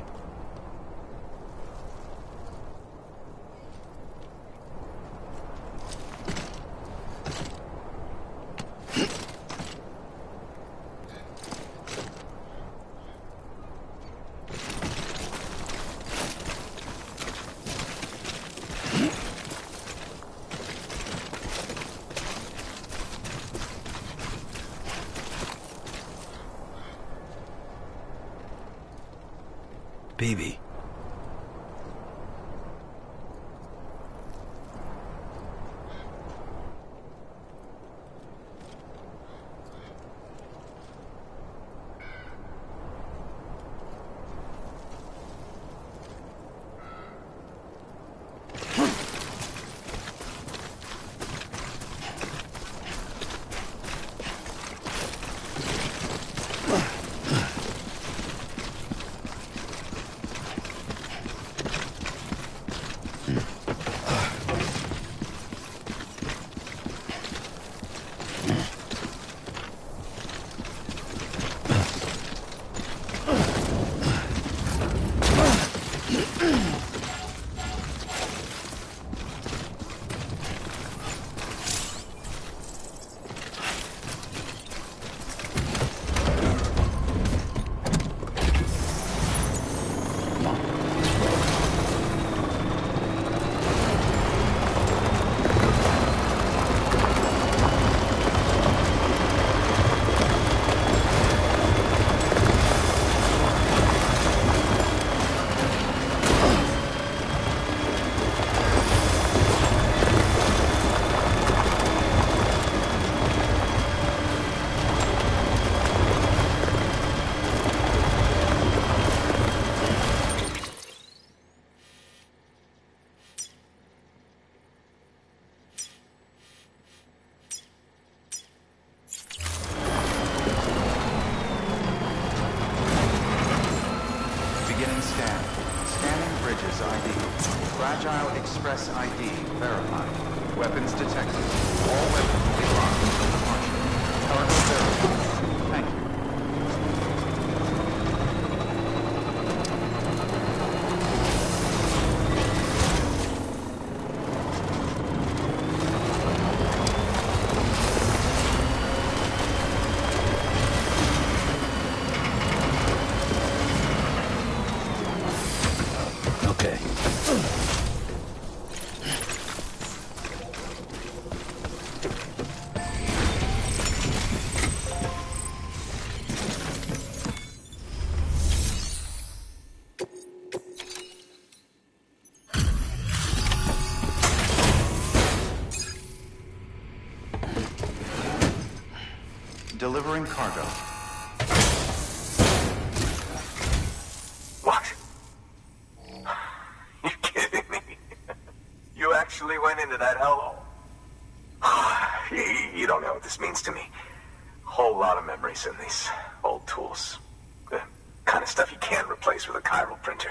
[SPEAKER 6] Baby.
[SPEAKER 9] Fragile Express ID verified. Weapons detected. All weapons will be locked until departure. Cargo verified. Thank you. delivering cargo.
[SPEAKER 12] What? You kidding me? You actually went into that hellhole? You don't know what this means to me. Whole lot of memories in these old tools. The kind of stuff you can't replace with a chiral printer.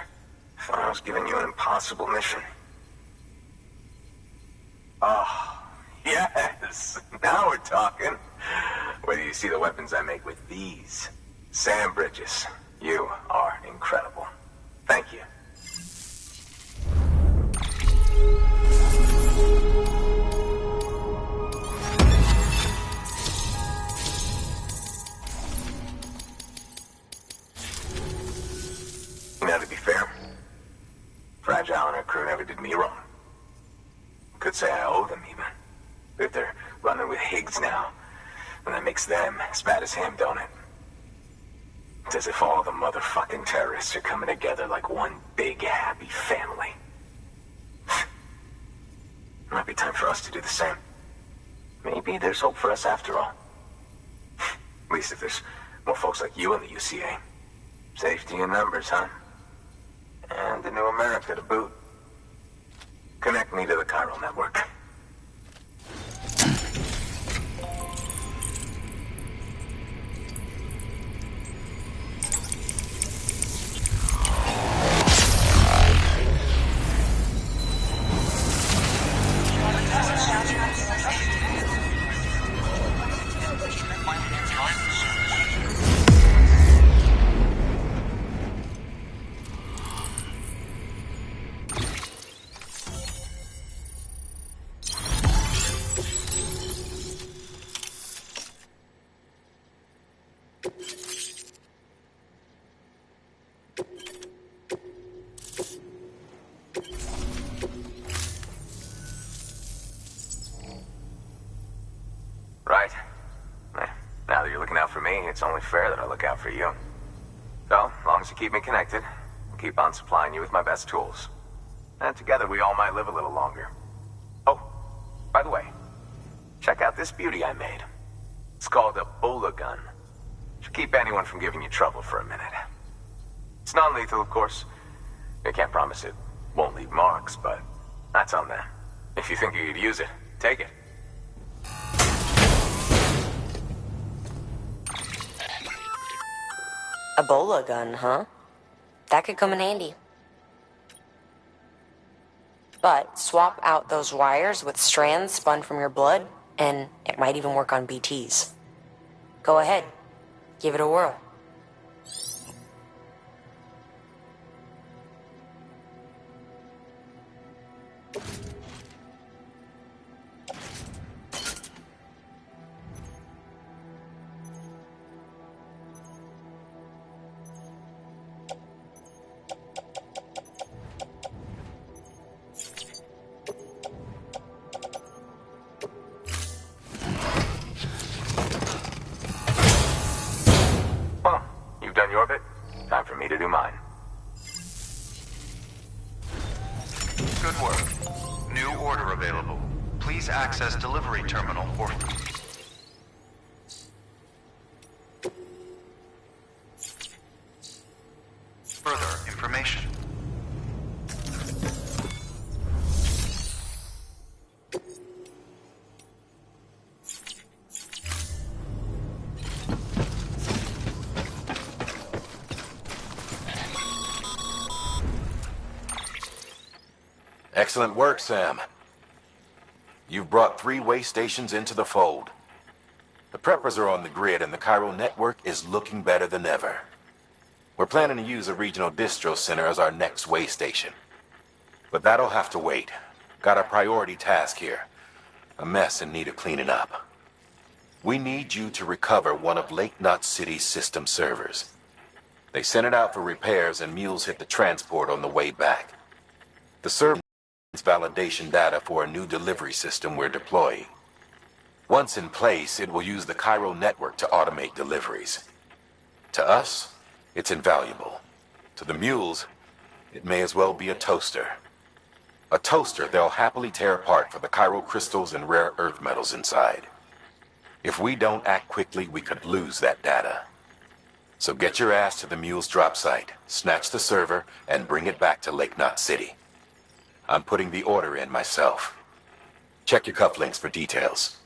[SPEAKER 12] Thought I was giving you an impossible mission. Oh, yes. Now we're talking. Wait till you see the weapons I make with these. Sam Bridges, you are incredible. Thank you. Now, to be fair, Fragile and her crew never did me wrong. Could say I owe them, even. If they're running with Higgs now, and that makes them as bad as him, don't it? It's as if all the motherfucking terrorists are coming together like one big, happy family. Might be time for us to do the same. Maybe there's hope for us after all. At least if there's more folks like you in the UCA. Safety in numbers, huh? And the new America to boot. Connect me to the chiral network. Right. Now that you're looking out for me, it's only fair that I look out for you. So, as long as you keep me connected, I'll keep on supplying you with my best tools. And together we all might live a little longer. Oh, by the way, check out this beauty I made. It's called a Bola gun. Should keep anyone from giving you trouble for a minute. It's non-lethal, of course. I can't promise it won't leave marks, but that's on them. If you think you could use it, take it.
[SPEAKER 4] A Bola gun, huh? That could come in handy. But swap out those wires with strands spun from your blood, and it might even work on BTs. Go ahead. Give it a whirl.
[SPEAKER 12] Well, you've done your bit. Time for me to do mine.
[SPEAKER 9] Good work. New order available. Please access delivery terminal for... further information.
[SPEAKER 2] Excellent work, Sam. You've brought 3 way stations into the fold. The preppers are on the grid and the chiral network is looking better than ever. We're planning to use a regional distro center as our next way station. But that'll have to wait. Got a priority task here. A mess in need of cleaning up. We need you to recover one of Lake Knot City's system servers. They sent it out for repairs and mules hit the transport on the way back. The server needs validation data for a new delivery system we're deploying. Once in place, it will use the chiral network to automate deliveries. To us, it's invaluable. To the mules, it may as well be a toaster. A toaster they'll happily tear apart for the chiral crystals and rare earth metals inside. If we don't act quickly, we could lose that data. So get your ass to the Mule's drop site, snatch the server, and bring it back to Lake Knot City. I'm putting the order in myself. Check your cufflinks for details.